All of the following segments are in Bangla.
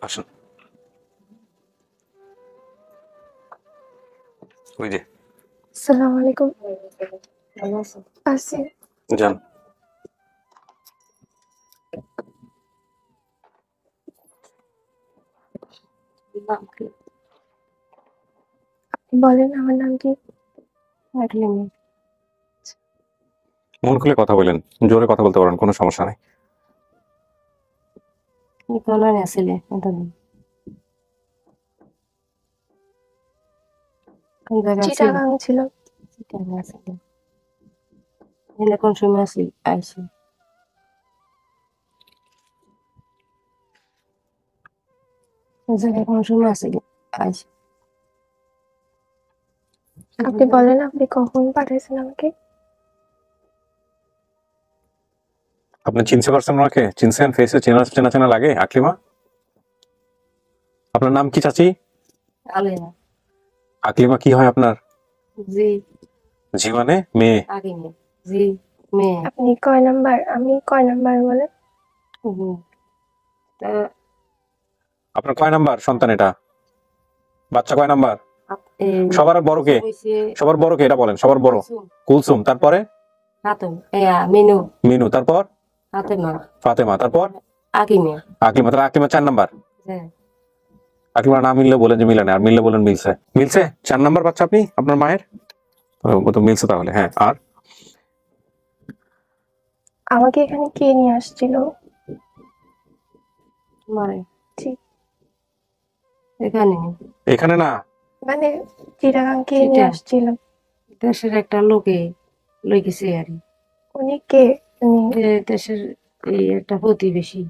আসুন। ওই যে আসসালামু আলাইকুম। ভালো আছো? আছি। যান। নাম কি? আপনি বলেন আমার নাম কি? একলিমি। মন খুলে কথা বলেন, জোরে কথা বলতে পারেন, কোনো সমস্যা নেই। কি কোনায় আসলে এতদিন? কোন জায়গায় ছিল? চিটাগাং ছিল। চিটাগাং আসলে। এনে কোন সময় আসিল আইসি? কোন জায়গায় কোন সময় আসিল আইসি? আপনি বলেন আপনি কখন পাঠাইছেন আমাকে? আপনি চিনতে পারছেন ওনাকে? চিনছেন? ফেসে চেনা চেনা চেনা লাগে? আকলিমা, আপনার নাম কি চাচি? আলেনা। আকলিমা কি হয় আপনার? জি। জি মানে মেয়ে? আগে মেয়ে। জি মেয়ে। আপনি কয় নাম্বার? আমি কয় নাম্বার বলেন? তা আপনার কয় নাম্বার সন্তান এটা? বাচ্চা কয় নাম্বার? এই সবার বড় কে? সবার বড় কে এটা বলেন। সবার বড় কুলসুম, তারপরে হাতম মিনু। মিনু, তারপর ফাতেমা। ফাতেমা, তারপর আগে মেয়ে। আকলিমা। তাহলে আকলিমা 4 নাম্বার। হ্যাঁ। আকলিমা না মিললে বলেন যে মিলে না, আর মিললে বলেন মিলছে। মিলছে? 4 নাম্বার বাচ্চা আপনি আপনার মায়ের? ও তো মিলছে তাহলে। হ্যাঁ, আর আমাকে এখানে কে নিয়ে আসছিল? মারে জি। এখানে এখানে না, মানে চিটাগাং কে নিয়ে চিটাং। আসছিল? দেশের একটা লোকে লই গেছে আর কি। উনি কে? উনি দেশের এই একটা প্রতিবেশী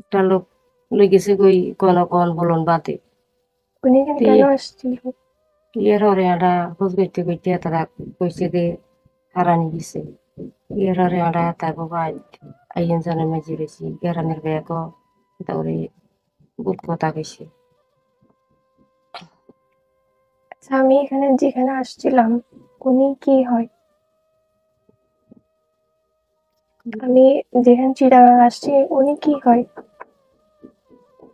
একটা লোক লই গেছে কই কোন কোন বলন বাদে উনি এখানে কেন আসছিল? ইয়ের হরে আড়া খোঁজ করতে করতে তারা কইছে যে হারানি গেছে ইয়ের হরে আড়া তারপর ভাই আইন জানে মাঝে বেশি গেরানের ব্যাগ তারপরে বুট কথা কইছে। আচ্ছা, আমি এখানে যেখানে আসছিলাম উনি কি হয়? আমি যেখানে চিটাগাং আসছি উনি কি হয়?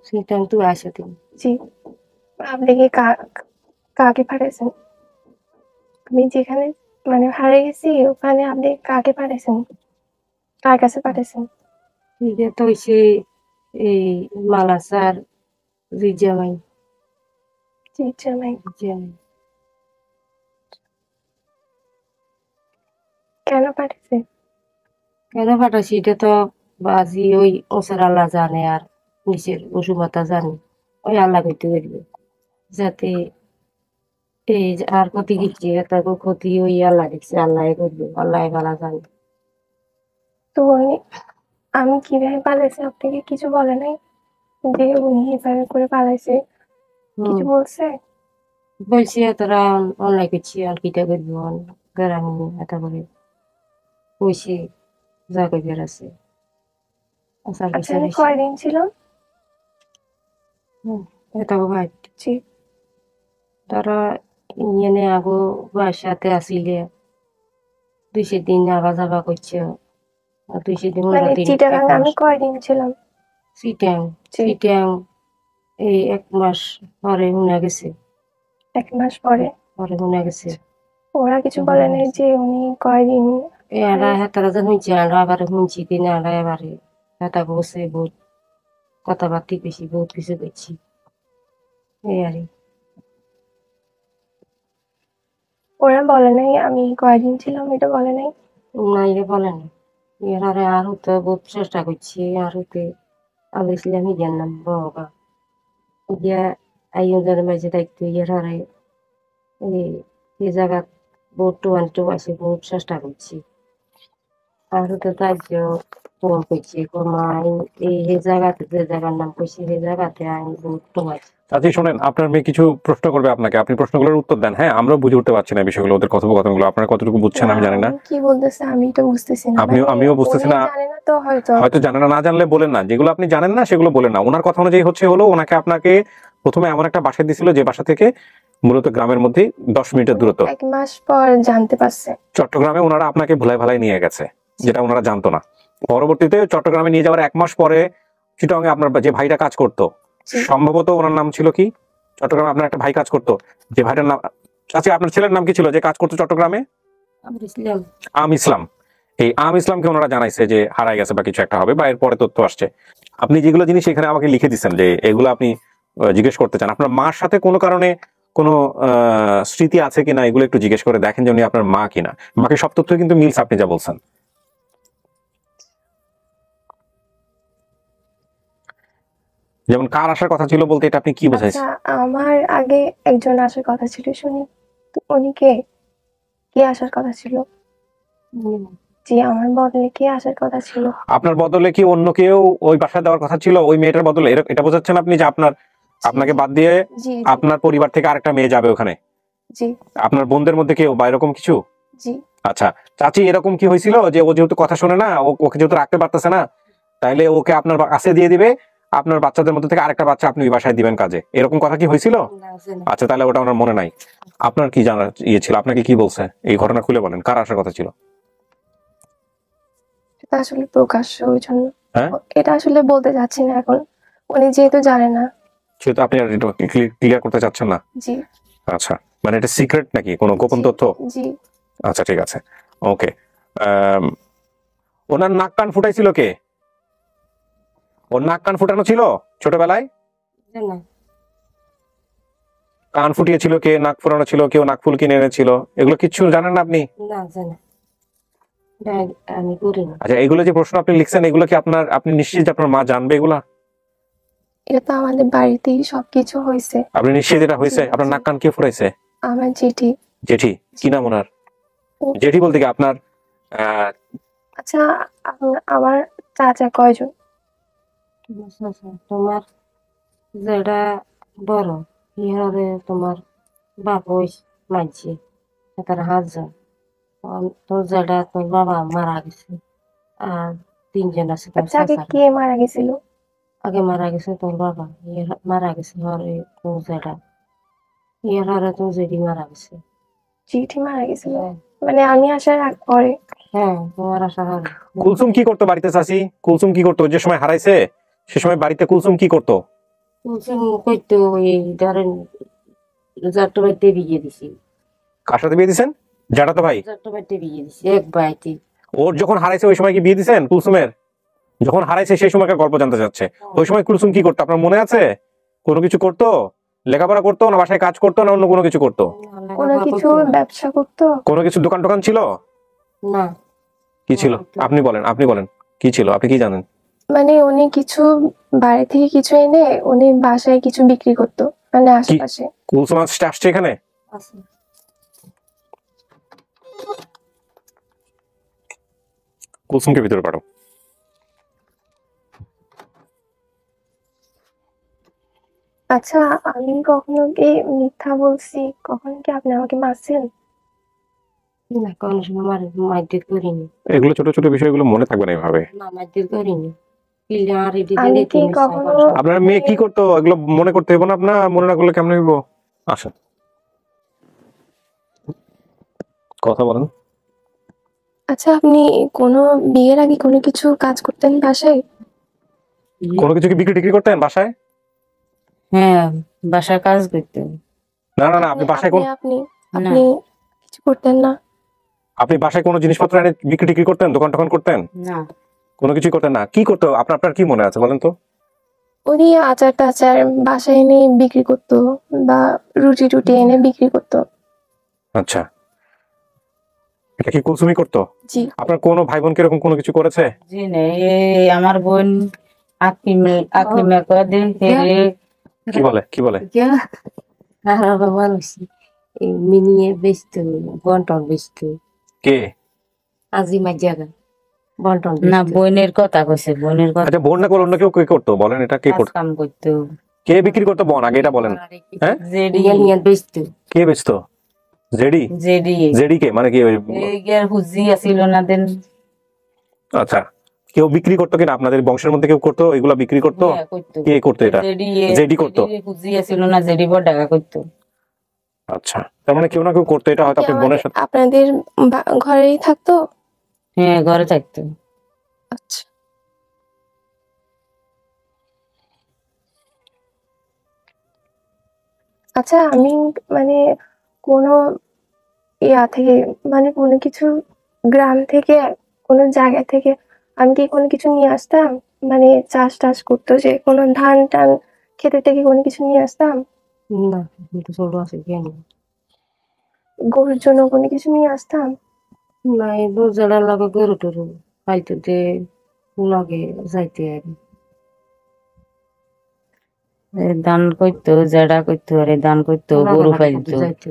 সেটা তুই আসে তুমি জি। আপনি কি কাকে পাঠাইছেন? আমি যেখানে মানে হারিয়ে গেছি ওখানে আপনি কাকে পাঠাইছেন? কার কাছে পাঠাইছেন? ঠিক তো হইছে এই মালাসার রিজামাই জি জামাই। রিজামাই কেন পাঠাইছে? কেন পাঠাইছি এটা তো বাজি ওই ওসর আল্লাহ জানে আর নিচের বসুমাতা জানে ওই আল্লাহ করতে করবে যাতে এই যে আর ক্ষতি দিচ্ছে তাকে ক্ষতি ওই আল্লাহ দিচ্ছে আল্লাহ করবে আল্লাহ ভালো জানে। তো আমি কিভাবে পালাইছি আপনাকে কিছু বলে নাই? যে উনি এভাবে করে পালাইছে কিছু বলছে? বলছি তোরা অনলাইন করছি আর কিটা করবি গ্রামে এত করে কইছি যা করবার আছে আসার আচ্ছা, বিষয় আমি বেশি কয়দিন ছিলাম? এত ভাই জি। তারা ইয়ে আগো বাসাতে আসিলে 200 দিন আগা যাবা করছে আর 200 দিন মানে দিন চিটাগাং 1 মাস আমি কয়দিন ছিলাম? সিটাং জি। সিটাং এই 1 মাস পরে হুনা গেছে 1 মাস পরে? পরে হুনা গেছে ওরা কিছু বলে নাই যে উনি কয়দিন? এরা হেতারা যে শুনছি আমরা আবার শুনছি দিন আমরা এবারে হেতা বসে বহুত কথাবার্তি বেশি বহুত কিছু দেখছি এই আর ওরা বলে নাই আমি কয়দিন ছিলাম এটা বলে নাই? না ইয়ে বলে না এরারে আর হতে বহুত চেষ্টা করছি আর হতে আলো ইসলামী জ্ঞান নাম বাবা ইয়া আইনের মাঝে দায়িত্ব এরারে এই জায়গা বহুত টু আছে বহুত চেষ্টা করছি আর হতে রাজ্য ফোন করছি এই জায়গাতে যে জায়গার নাম কইছি সেই জায়গাতে আমি বহুত টুয়াইছি। চাচি শোনেন, আপনার মেয়ে কিছু প্রশ্ন করবে আপনাকে, আপনি প্রশ্নগুলোর উত্তর দেন। হ্যাঁ, আমরা বুঝে উঠতে পারছি না বিষয়গুলো, ওদের কথোপকথনগুলো আপনারা কতটুকু বুঝছেন আমি জানি না। উনি কি বলতেছে আমি তো বুঝতেছি না। আমিও বুঝতেছি উনি না। জানে না তো হয়তো জানেন না, না জানলে বলেন না, যেগুলো আপনি জানেন না সেগুলো বলেন না। ওনার কথা অনুযায়ী হলো ওনাকে আপনাকে প্রথমে এমন একটা বাসায় দিছিল যে বাসা থেকে মূলত গ্রামের মধ্যে 10 মিনিটের দূরত্ব। 1 মাস পর জানতে পারছে চট্টগ্রামে ওনারা আপনাকে ভুলাই ভালাই নিয়ে গেছে, যেটা ওনারা জানতো না। পরবর্তীতে চট্টগ্রামে নিয়ে যাওয়ার 1 মাস পরে চিটাগাং আপনার যে ভাইটা কাজ করতো, জি। সম্ভবত ওনার নাম ছিল কি? চট্টগ্রামে আপনার একটা ভাই কাজ করতো, যে ভাইটার নাম, আচ্ছা আপনার ছেলের নাম কি ছিল যে কাজ করতো চট্টগ্রামে? আমরা ইসলাম আম ইসলাম। এই আম ইসলামকে ওনারা জানাইছে যে হারাই গেছে বা কিছু একটা হবে, বা এর পরে তথ্য আসছে। আপনি যেগুলো জিনিস এখানে আমাকে লিখে দিচ্ছেন যে এগুলো আপনি জিজ্ঞেস করতে চান, আপনার মার সাথে কোনো কারণে কোনো স্মৃতি আছে কিনা এগুলো একটু জিজ্ঞেস করে দেখেন যে উনি আপনার মা কিনা। বাকি সব তথ্য কিন্তু মিলস আপনি যা বলছেন। যেমন কার আসার কথা ছিল বলতে এটা আপনি কি বোঝাইছেন? আচ্ছা, আমার আগে একজন আসার কথা ছিল শুনি, তো উনি কে? কে আসার কথা ছিল? জি, আমার বদলে কে আসার কথা ছিল? আপনার বদলে কি অন্য কেউ ওই বাসায় দেওয়ার কথা ছিল ওই মেয়েটার বদলে? এটা বোঝাচ্ছেন আপনি যে আপনার, আপনাকে বাদ দিয়ে জি আপনার পরিবার থেকে আরেকটা মেয়ে যাবে ওখানে? জি আপনার বোনদের মধ্যে কেউ বা এরকম কিছু? জি আচ্ছা চাচি, এরকম কি হয়েছিল যে ও যেহেতু কথা শোনে না, ওকে যেহেতু রাখতে পারতেছে না, তাইলে ওকে আপনার কাছে দিয়ে দিবে, আপনার বাচ্চাদের মধ্যে থেকে আরেকটা বাচ্চা আপনি ওই বাসায় দিবেন কাজে, এরকম কথা কি হয়েছিল? আচ্ছা তাহলে ওটা আমার মনে নাই। আপনার কি জানার ইয়ে ছিল? আপনাকে কি বলছে এই ঘটনা খুলে বলেন, কার আসার কথা ছিল? এটা আসলে প্রকাশ্য, ওই জন্য হ্যাঁ, এটা আসলে বলতে যাচ্ছি না এখন, উনি যেহেতু জানে না। সেহেতু আপনি ক্লিয়ার করতে চাচ্ছেন না? জি আচ্ছা, মানে এটা সিক্রেট নাকি, কোনো গোপন জি তথ্য? জি আচ্ছা ঠিক আছে, ওকে। ওনার নাক কান ফুটাইছিল কে? ওর নাক কান ফুটানো ছিল ছোটবেলায়? না কান ফুটিয়েছিল কে? নাক ফুটানো ছিল কেউ? নাক ফুল কিনে এনেছিল? এগুলো কিচ্ছু জানেন না আপনি? না জানা, আমি করি না। আচ্ছা, এগুলো যে প্রশ্ন আপনি লিখছেন এগুলো কি আপনার, আপনি নিশ্চিত যে আপনার মা জানবে এগুলা? এটা তো আমাদের বাড়িতেই সবকিছু হয়েছে। আপনি নিশ্চিত এটা হয়েছে? জি, আপনার জি। নাক কান কে ফুটাইছে? আমার জেঠি। জেঠি? কি নাম ওনার? ও- জেঠি বলতে কি আপনার আচ্ছা, আমার চাচা কয়জন? তোমার যেটা বড় ইহারে তোমার বাপ ওই মানছে তার হাজার, তোর যেটা তোর বাবা মারা গেছে, আর তিনজন আছে তোর আচ্ছা, আগে চাচার। কে মারা গেছিল? আগে মারা গেছে তোর বাবা, ইয়ে মারা গেছে হরে তোর যেটা, ইয়ে হরে তোর যেটি মারা গেছে। জেঠি মারা গেছিল হ্যাঁ, মানে আমি আসার পরে? হ্যাঁ তোমার আসা হরে। কুলসুম কি করতো বাড়িতে চাচি? কুলসুম কি করতো যে সময় হারাইছে? সে সময় বাড়িতে কুলসুম কি করতো? কুলসুম কইতো এই ধরেন যারটা বাড়িতে বিয়ে দিছি, কার সাথে বিয়ে দিছেন? জ্যাঠাতো ভাই? যারটা বাড়িতে বিয়ে দিছি এক বাড়িতে। ওর যখন হারাইছে ওই সময় কি বিয়ে দিছেন কুলসুমের? যখন হারাইছে সেই সময়কার গল্প জানতে চাচ্ছে। ওই সময় কুলসুম কি করতো আপনার মনে আছে? কোনো কিছু করতো? লেখাপড়া করতো না বাসায় কাজ করতো না অন্য কোনো কিছু করতো? কোনো কিছু ব্যবসা করতো? কোনো কিছু দোকান টোকান ছিল? না কি ছিল? আপনি বলেন, আপনি বলেন কি ছিল, আপনি কি জানেন? মানে উনি কিছু বাড়ি থেকে কিছু এনে উনি বাসায় কিছু বিক্রি করতো, মানে আশেপাশে। কুলসুম আসছে এখানে? আছে। কুলসুমকে ভিতরে পাঠাও। আচ্ছা, আমি কখনো কি মিথ্যা বলছি? কখনো কি আপনি আমাকে মারছেন? না কোনো সময় মারধর করিনি। এগুলো ছোট ছোট বিষয়গুলো মনে থাকবে না এভাবে। না মারধর করিনি। পিলে আর এটি আমি দিলে কি তুমি কখনো আপনার মেয়ে কি করতো এগুলো মনে করতে হবে না আপনার? মনে না করলে কেমন হইব? আসেন কথা বলেন। আচ্ছা, আপনি কোনো বিয়ের আগে কোনো কিছু কাজ করতেন বাসায়? কোনো কিছু কি বিক্রি টিক্রি করতেন বাসায়? হ্যাঁ বাসায় কাজ করতে। না না না, আপনি বাসায় কোন, আপনি আপনি কিছু করতেন না? আপনি বাসায় কোনো জিনিসপত্র এনে বিক্রি টিক্রি করতেন, দোকান টোকান করতেন? না কোনো কিছু করতেন না? কি করতো আপনার, আপনার কি মনে আছে বলেন তো? উনি আচার টাচার বাসায় এনে বিক্রি করতো, বা রুটি টুটি এনে বিক্রি করতো। আচ্ছা, এটা কি কুলসুমি করতো? জি। আপনার কোনো ভাই বোন কিরকম কোনো কিছু করেছে? জি না, এই আমার বোন আকলিমে কদিন ফেরে কি বলে, কি বলে? আর মানুষ মিনিয়ে বেচতো, বন্টন বেচতো। কে? আজিমার জায়গা বন্টন না, বোনের কথা কইছে, বোনের কথা। আচ্ছা, বোন না করে অন্য কেউ কে করতো বলেন, এটা কে করতো? কাম করতো। কে বিক্রি করতো বোন, আগে এটা বলেন। হ্যাঁ, জেডি বেচতো। কে বেচতো? জেডি? জেডি জেডি কে মানে কি? এই গের হুজি আছিল না দেন। আচ্ছা, কেউ বিক্রি করতো কিনা আপনাদের বংশের মধ্যে কেউ করতো এগুলা বিক্রি করতো? হ্যাঁ, করতো। কে করতো এটা? জেডি করতো? হুজি আছিল না, জেডি বড় টাকা করতো। আচ্ছা, তার মানে কেউ না কেউ করতো, এটা হয়তো কি আপনি বোনের সাথে। আপনাদের ঘরেই থাকতো? হ্যাঁ ঘরে থাকতো। আচ্ছা। আচ্ছা আমি মানে কোনো ইয়া থেকে মানে কোনো কিছু গ্রাম থেকে কোনো জায়গা থেকে আমি কি কোনো কিছু নিয়ে আসতাম, মানে চাষ টাস করতো যে কোনো ধান টান খেতে থেকে কোনো কিছু নিয়ে আসতাম, না কিন্তু ছোট আছে কেন গরুর জন্য কোনো কিছু নিয়ে আসতাম? না এই বোঝাটা লাগে গরু টরু খাইতে দে লাগে যাইতে আর দান করতো যেটা করতো আরে দান করতো গরু পাইতো যাইতে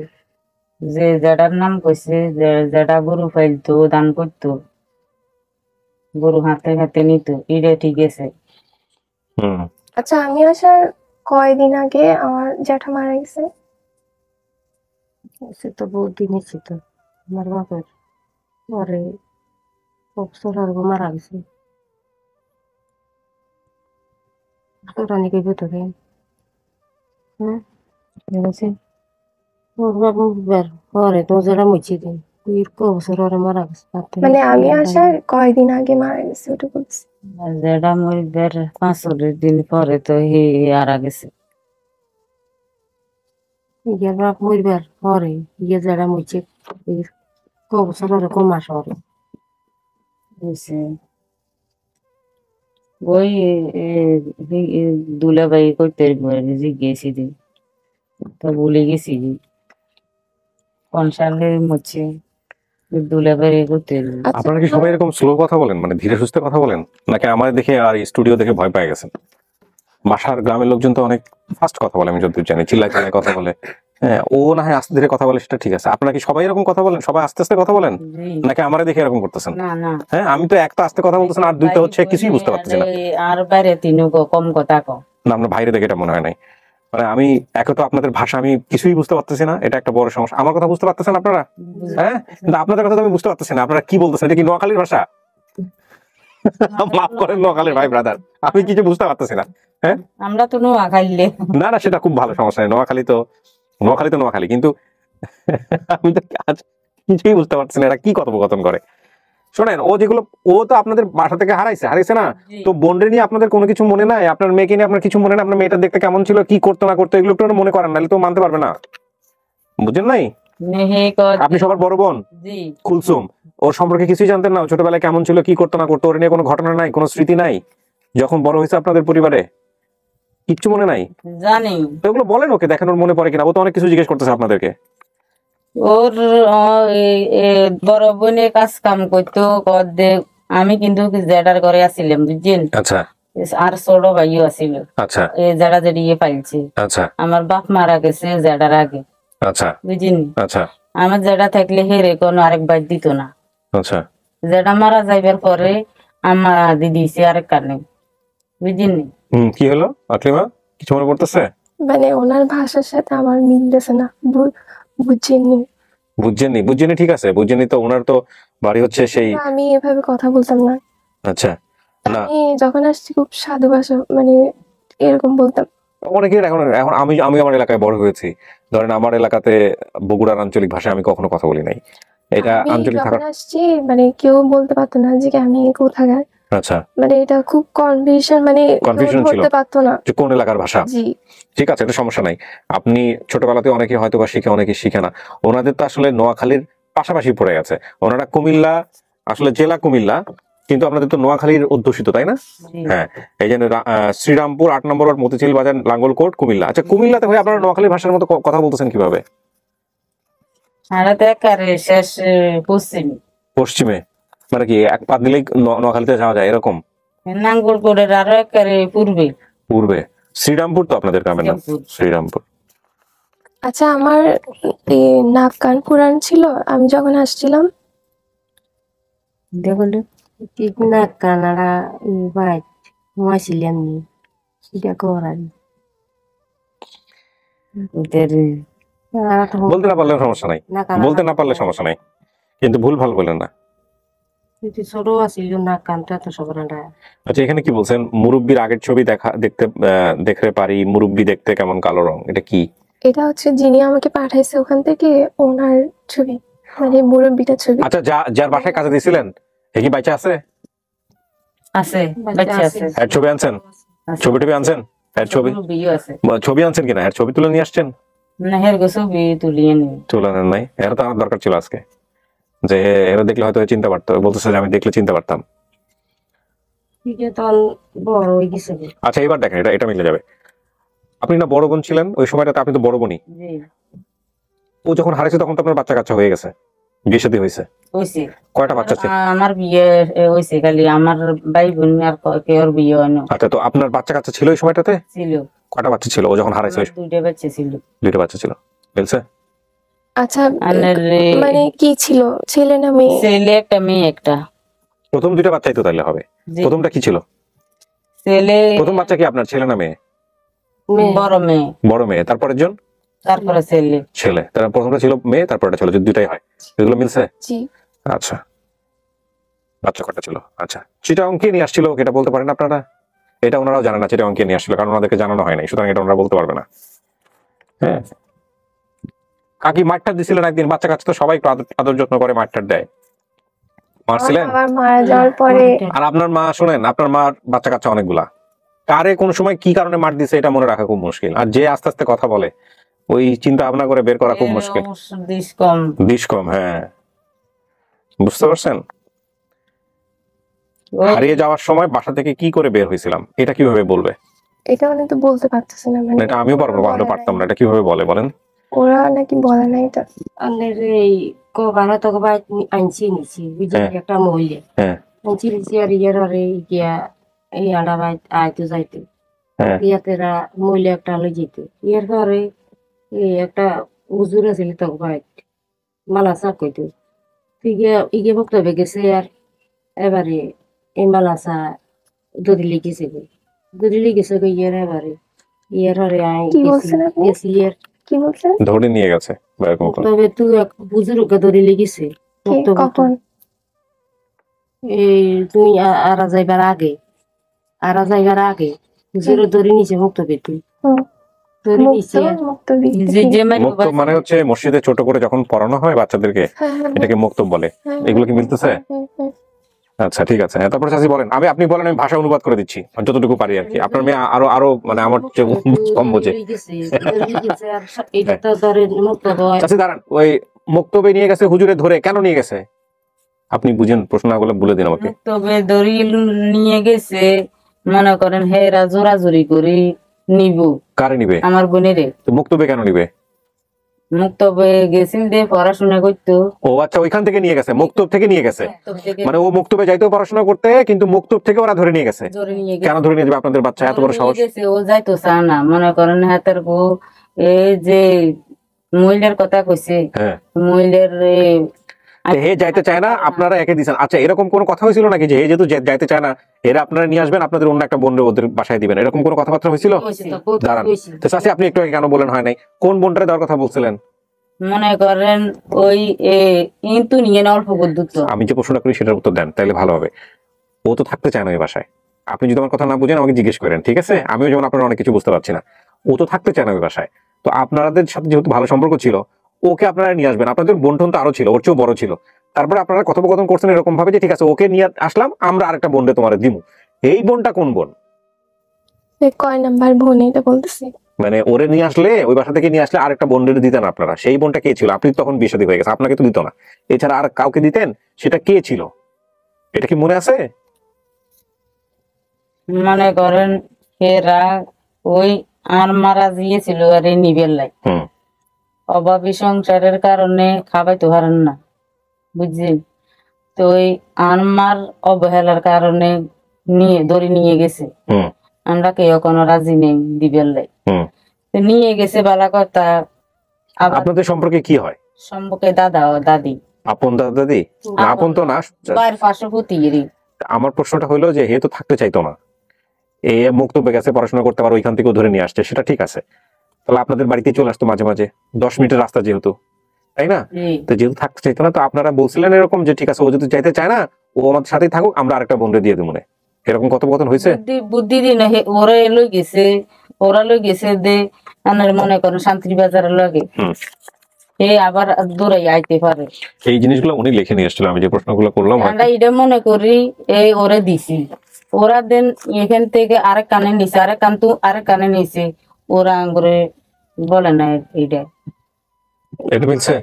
যে যেটার নাম কইছে যেটা গরু পাইতো দান করতো গরু হাতে হাতে নিত এটা ঠিক আছে। হুম। আচ্ছা আমি আসার কয়দিন আগে আমার জ্যাঠা মারা গেছে। সে তো বহুত দিন হয়েছে তো আমার বাপের পরে বছর আর মারা গেছে তোরা নাকি ভেতরে হ্যাঁ ঠিক আছে ওর বাবু বের পরে তো যারা মুছি দিন বছর ওরা মারা গেছে মানে আমি আসার কয়দিন আগে মারা গেছে ওটা বলছি। আর যেটা মরিবার 5 দিন পরে তো হে আরা গেছে। ইয়ে বাপ মরবার পরে ইয়ে যারা মুছে বছর ওরা কম মাস ওরে বুঝছে ওই দুলাভাই করতে জিজ্ঞেসি দিন তো ভুলে গেছি কোন সালে মরছে দুলাভাই করতে আচ্ছা আপনারা কি সবাই এরকম স্লো কথা বলেন, মানে ধীরে সুস্থে কথা বলেন, নাকি আমার দেখে আর স্টুডিও দেখে ভয় পেয়ে গেছেন? বাসার গ্রামের লোকজন তো অনেক ফাস্ট কথা বলে, আমি যতদূর জানি, চিল্লায় চিল্লায় কথা বলে। হ্যাঁ, ও না হয় আস্তে ধীরে কথা বলে, সেটা ঠিক আছে। আপনারা কি সবাই এরকম কথা বলেন, সবাই আস্তে আস্তে কথা বলেন, নাকি আমারে দেখে এরকম করতেছেন? না না হ্যাঁ, আমি তো একটা আস্তে কথা বলতেছেন আর দুইটা হচ্ছে কিছুই বুঝতে পারতেছি না। আর বাইরে তিনও কম কথা কও না, আপনার বাইরে দেখে এটা মনে হয় নাই। মানে আমি একে তো আপনাদের ভাষা আমি কিছুই বুঝতে পারতেছি না, এটা একটা বড় সমস্যা। আমার কথা বুঝতে পারতেছেন আপনারা? হ্যাঁ, কিন্তু আপনাদের কথা তো আমি বুঝতে পারতেছি না। আপনারা কি বলতেছেন? এটা কি নোয়াখালীর ভাষা? মাফ করেন নোয়াখালীর ভাই ব্রাদার, আমি কিছু বুঝতে পারতেছি না। হ্যাঁ, আমরা তো নোয়া খাইলে না না, সেটা খুব ভালো, সমস্যা নেই। নোয়াখালী তো নোয়াখালী, কিন্তু আমি তো আজ কিছুই বুঝতে পারছি না এটা কি কথোপকথন করে। শোনেন, ও তো আপনাদের বাসা থেকে হারাইছে না? তো বোনরে নিয়ে আপনাদের কোনো কিছু মনে নাই? আপনার মেয়েকে নিয়ে আপনার কিছু মনে নাই? আপনার মেয়েটা দেখতে কেমন ছিল, কি করতো না করতো, এগুলো একটু মনে করেন, নাহলে তো মানতে পারবে না। বুঝেন নাই? আপনি সবার বড় বোন জি কুলসুম, ওর সম্পর্কে কিছুই জানতেন না? ছোটবেলায় কেমন ছিল, কি করতো না করতো, ওর নিয়ে কোনো ঘটনা নাই, কোনো স্মৃতি নাই? যখন বড় হয়েছে আপনাদের পরিবারে কিচ্ছু মনে নাই? জানি তো এগুলো বলেন ওকে, দেখেন ওর মনে পড়ে কিনা। ও তো অনেক কিছু জিজ্ঞেস করতেছে আপনাদেরকে। ওর বড় বোনে কাজ কাম করতো কদ্দে আমি কিন্তু জেডার ঘরে আসছিলাম বুঝছেন। আচ্ছা আর ছোট ভাইও আছিল আচ্ছা জেডা জেডিয়ে পাইছে। আচ্ছা আমার বাপ মারা গেছে জেডার আগে আচ্ছা বুঝিনি। আচ্ছা আমার জেডা থাকলে হেরে কোনো আরেক বাইর দিত না। আচ্ছা জেডা মারা যাইবার পরে আমার দিদিছে আরেক কানে বুঝিনি। কি হলো আকলিমা, কিছু মনে পড়তেছে? মানে ওনার ভাষার সাথে আমার মিলতেছে না, বুঝিনি। বুঝছেননি, ঠিক আছে, বুঝছেননি তো। ওনার তো বাড়ি হচ্ছে সেই। আমি এভাবে কথা বলতাম না। আচ্ছা, না আমি যখন আসছি খুব সাধু ভাষা মানে এরকম বলতাম। অনেকের এখন এখন আমি আমি আমার এলাকায় বড় হয়েছি, ধরেন আমার এলাকাতে বগুড়ার আঞ্চলিক ভাষায় আমি কখনো কথা বলি নাই। এটা আমি আঞ্চলিক যখন থাকার। আসছি মানে কেউ বলতে পারতো না যে আমি কোথাকার। আচ্ছা, মানে এটা খুব কনফিউশন, মানে Confusion ছিল। ধরতে পারতো না। যে কোন এলাকার ভাষা। জি ঠিক আছে, এটা সমস্যা নাই। আপনি ছোটবেলাতে অনেকে হয়তো বা শিখে, অনেকে শিখে না। ওনাদের তো আসলে নোয়াখালীর পাশাপাশি পড়ে গেছে। ওনারা কুমিল্লা, আসলে জেলা কুমিল্লা, কিন্তু আপনাদের তো নোয়াখালীর অধ্যুষিত, তাই না? হ্যাঁ, এই জন্য শ্রীরামপুর 8 নম্বর ওয়ার্ড, মতিঝিল বাজার, লাঙ্গলকোট, কুমিল্লা। আচ্ছা, কুমিল্লাতে হয়ে আপনারা নোয়াখালী ভাষার মতো কথা বলতেছেন কিভাবে? হারাতে একারে শেষ পশ্চিম পশ্চিমে মানে কি এক পা দিলেই নোয়াখালীতে যাওয়া যায় এরকম? নাঙ্গলকোটের আরো একারে পূর্বে পূর্বে শ্রীরামপুর তো আপনাদের গ্রামের নাম? শ্রীরামপুর। আচ্ছা আমার এই নাক কান পুরান ছিল আমি যখন আসছিলাম। দেখুন ঠিক না কানাডা বাইক মাছিলাম নি সেটা করার বলতে না পারলে সমস্যা নাই, বলতে না পারলে সমস্যা নাই, কিন্তু ভুল ভাল বলেন না। ছোট আছিল না কানটা তো সবার আচ্ছা, এখানে কি বলছেন মুরব্বির আগের ছবি দেখতে পারি, মুরব্বি দেখতে কেমন, কালো রং, এটা কি? এটা হচ্ছে যিনি আমাকে পাঠাইছে ওখান থেকে ওনার ছবি, মানে মুরব্বিটা ছবি। আচ্ছা, যার বাসায় কাজে দিয়েছিলেন হে কি বাইচা আছে? আছে বাচ্চা আছে এর ছবি আনছেন? ছবি টবি আনছেন? এর ছবি বিয়ে আছে ছবি আনছেন কিনা? এর ছবি তুলে নিয়ে আসছেন? না হের ছবি তুলিয়ে নি তুলে নেন নাই? এরা তো আমার দরকার ছিল আজকে, যে এরা দেখলে হয়তো চিনতে পারতো, বলতেছে যে আমি দেখলে চিনতে পারতাম। এটা তখন বড় হয়ে গেছে। আচ্ছা এবার দেখেন, এটা এটা মিলে যাবে। আপনি না বড় বোন ছিলেন ওই সময়টাতে, আপনি তো বড় বোনই। জি ও যখন হারিয়েছে তখন তো আপনার বাচ্চা কাচ্চা হয়ে গেছে, বিয়ে শাদী হয়েছে। হইছে। কয়টা বাচ্চা ছিল? আমার বিয়ে হইছে, খালি আমার ভাই বোন আর কেউর বিয়ে হয় না। আচ্ছা, তো আপনার বাচ্চা কাচ্চা ছিল ওই সময়টাতে? ছিল, কয়টা বাচ্চা ছিল ও যখন হারাইছে? আমার দুইটা বাচ্চা ছিল। দুইটা বাচ্চা ছিল, বলছে। আচ্ছা আনের মানে কি ছিল, ছেলে না মেয়ে? ছেলে একটা মেয়ে একটা। প্রথম দুইটা বাচ্চাই তো তাইলে হবে। জি। প্রথমটা কি ছিল? ছেলে। প্রথম বাচ্চা কি আপনার ছেলে না মেয়ে? বড় মেয়ে। বড় মেয়ে, তারপরের জন তারপরে ছেলে। ছেলে। তার প্রথমটা ছিল মেয়ে, তারপরটা ছিল, যদি দুইটাই হয় এগুলো মিলছে। জি। আচ্ছা, বাচ্চা কটা ছিল? আচ্ছা, চিটাগং কে নিয়ে আসছিল এটা বলতে পারেন আপনারা? এটা ওনারাও জানে না চিটাগং কে নিয়ে আসছিল, কারণ ওনাদেরকে জানানো হয় নাই, সুতরাং এটা ওনারা বলতে পারবে না। হ্যাঁ, কাকি মাঠটা দিছিলেন একদিন, বাচ্চা কাচ্চা তো সবাই একটু আদর যত্ন করে মাঠটা দেয়, মারছিলেন? আমার মারা যাওয়ার পরে আর আপনার মা, শুনেন, আপনার মার বাচ্চা কাচ্চা অনেকগুলা, কারে কোন সময় কি কারণে মার দিছে এটা মনে রাখা খুব মুশকিল। আর যে আস্তে আস্তে কথা বলে ওই চিন্তা ভাবনা করে বের করা খুব মুশকিল। বিষ কম। বিষ কম, হ্যাঁ, বুঝতে পারছেন? হারিয়ে যাওয়ার সময় বাসা থেকে কি করে বের হয়েছিলাম এটা কিভাবে বলবে? এটা অনেক তো বলতে পারতেছে না, মানে এটা আমিও পারবো, ভালো পারতাম না, এটা কিভাবে বলে বলেন? ওরা নাকি বলে না এটা। আমাদের এই কবানা তো কবাই আনছি নিছি বুঝলি, একটা মহিলা হ্যাঁ আনছি নিছি আর ইয়ার আরে গিয়া এই আড়া বাই আইতে যাইতে হ্যাঁ ইয়াতেরা মহিলা একটা লই যেত। ইয়ার পরে এই একটা হুজুর আছিল তো ভাই মালা চা কইতো, তুই গিয়া ইগে বক্তব্যে গেছে আর এবারে এই মালা চা দড়ি লেগেছে গো, দড়ি লেগেছে গো ইয়ার এবারে ইয়ার আরে আই কি বলছেন আপনি? গেছি ইয়ার কি বলছেন? ধরে নিয়ে গেছে বা এরকম কোনো? তবে তুই এক বুজুর্গ দড়ি লেগেছে কখন? এই তুই আরা যাইবার আগে, আরা যাইবার আগে হুজুর দড়ি নিচে মুক্ত পেতি হুম। দড়ি নিচে মুক্ত বিক্রি। যে যে মুক্তব মানে হচ্ছে মসজিদে ছোট করে যখন পড়ানো হয় বাচ্চাদেরকে, হ্যাঁ, হ্যাঁ, এটাকে মুক্তব বলে। হ্যাঁ, এগুলো কি মিলতেছে? হ্যাঁ, হ্যাঁ। আচ্ছা ঠিক আছে, হ্যাঁ, তারপরে চাচি বলেন। আপনি বলেন, আমি ভাষা অনুবাদ করে দিচ্ছি যতটুকু পারি আর কি। আপনার মেয়ে আরো আরো মানে আমার চেয়ে কম বোঝে। এটা তো ধরে মুক্ত হয়। চাচি দাঁড়ান, ওই মুক্তবে নিয়ে গেছে হুজুরে ধরে, কেন নিয়ে গেছে আপনি বুঝেন? প্রশ্নগুলো বলে দিন আমাকে। তবে দড়ি নিয়ে গেছে, মনে করেন হেরা জোরাজুরি করে নিব। কারে নিবে? আমার বোনেরে। তো মুক্তবে কেন নিবে? মুক্তবে গেছিল দিয়ে পড়াশোনা করতো। ও আচ্ছা, ওইখান থেকে নিয়ে গেছে, মুক্তব থেকে নিয়ে গেছে। মানে ও মুক্তবে যাইতেও পড়াশোনা করতে, কিন্তু মুক্তব থেকে ওরা ধরে নিয়ে গেছে। ধরে নিয়ে কেন ধরে নিয়ে যাবে আপনাদের বাচ্চা? এত বড় সাহস! গেছে, ও যাইতো চা না, মনে করেন হাতের বউ এই যে মহিলার কথা কইছে, হ্যাঁ, মহিলার হে যাইতে চায় না, আপনারা একে দিচ্ছেন। আচ্ছা, এরকম কোনো কথা হয়েছিল নাকি যে হে যেহেতু যাইতে চায় না, এরা আপনারা নিয়ে আসবেন, আপনাদের অন্য একটা বোন ওদের বাসায় দিবেন, এরকম কোনো কথাবার্তা হয়েছিল? দাঁড়ান, তো চাচি আপনি একটু আগে কেন বলেন হয় নাই? কোন বোনটারে দেওয়ার কথা বলছিলেন? মনে করেন ওই কিন্তু নিয়ে না অল্প বুদ্ধ। আমি যে প্রশ্নটা করি সেটার উত্তর দেন, তাইলে ভালো হবে। ও তো থাকতে চায় না ওই বাসায়। আপনি যদি আমার কথা না বুঝেন আমাকে জিজ্ঞেস করেন, ঠিক আছে? আমিও যেমন আপনারা অনেক কিছু বুঝতে পারছি না। ও তো থাকতে চায় না ওই বাসায়। তো আপনাদের সাথে যেহেতু ভালো সম্পর্ক ছিল, ওকে আপনারা নিয়ে আসবেন। আপনাদের বোন তো আরো ছিল, ওর চেয়েও বড় ছিল। তারপরে আপনারা কথোপকথন করছেন এরকম ভাবে যে ঠিক আছে ওকে নিয়ে আসলাম, আমরা আরেকটা বোনরে তোমার দিমু। এই বোনটা কোন বোন? কয় নাম্বার বোন এটা বলতেছি? মানে ওরে নিয়ে আসলে, ওই বাসা থেকে নিয়ে আসলে আরেকটা বোনরে দিতেন আপনারা। সেই বোনটা কে ছিল? আপনি তখন বিয়ে শাদী হয়ে গেছে, আপনাকে তো দিত না। এছাড়া আর কাউকে দিতেন? সেটা কে ছিল? এটা কি মনে আছে? মনে করেন হেরা ওই আর মারা গিয়েছিল আর এই নিবেল লাই হুম, অভাবী সংসারের কারণে খাবাইতে পারেন না, বুঝছেন? তো ওই আনমার অবহেলার কারণে নিয়ে ধরে নিয়ে গেছে। হুম, আমরা কেউ কোনো রাজি নেই দিবেল লাই। হুম। তো নিয়ে গেছে বালা কথা। আবার আপনাদের সম্পর্কে কি হয়? সম্পর্কে দাদা ও দাদি, আপন দাদা দাদি? না, আপন তো না। বাইর পার্শ্ববর্তী। আমার প্রশ্নটা হলো যে হে তো থাকতে চাইতো না, এ মুক্ত পেয়ে গেছে, পড়াশোনা করতে পারো, ওইখান থেকেও ধরে নিয়ে আসছে, সেটা ঠিক আছে। তাহলে আপনাদের বাড়িতে চলে আসতো মাঝে মাঝে, 10 মিনিটের রাস্তা যেহেতু, তাই না? তো যেহেতু থাকতে চাইতো না, তো আপনারা বলছিলেন এরকম যে ঠিক আছে ও যদি চাইতে চায় না, ও আমাদের সাথেই থাকুক, আমরা আরেকটা বোনরে দিয়ে দেবো। এরকম কথোপকথন হয়েছে? বুদ্ধি দিন ওরা লই গেছে, ওরা লই গেছে দে আনার মনে করেন শান্তি বাজারের লগে এ আবার দূরে আইতে পারে। এই জিনিসগুলো উনি লিখে নিয়ে এসেছিল, আমি যে প্রশ্নগুলো করলাম। আমরা এটা মনে করি এই ওরে দিছি, ওরা দেন এখান থেকে আরেক কানে নিছে, আরেক কান তো আরেক কানে নিছে, ওরা আঙ্গুরে বলে না এইটা। এটা মিলছে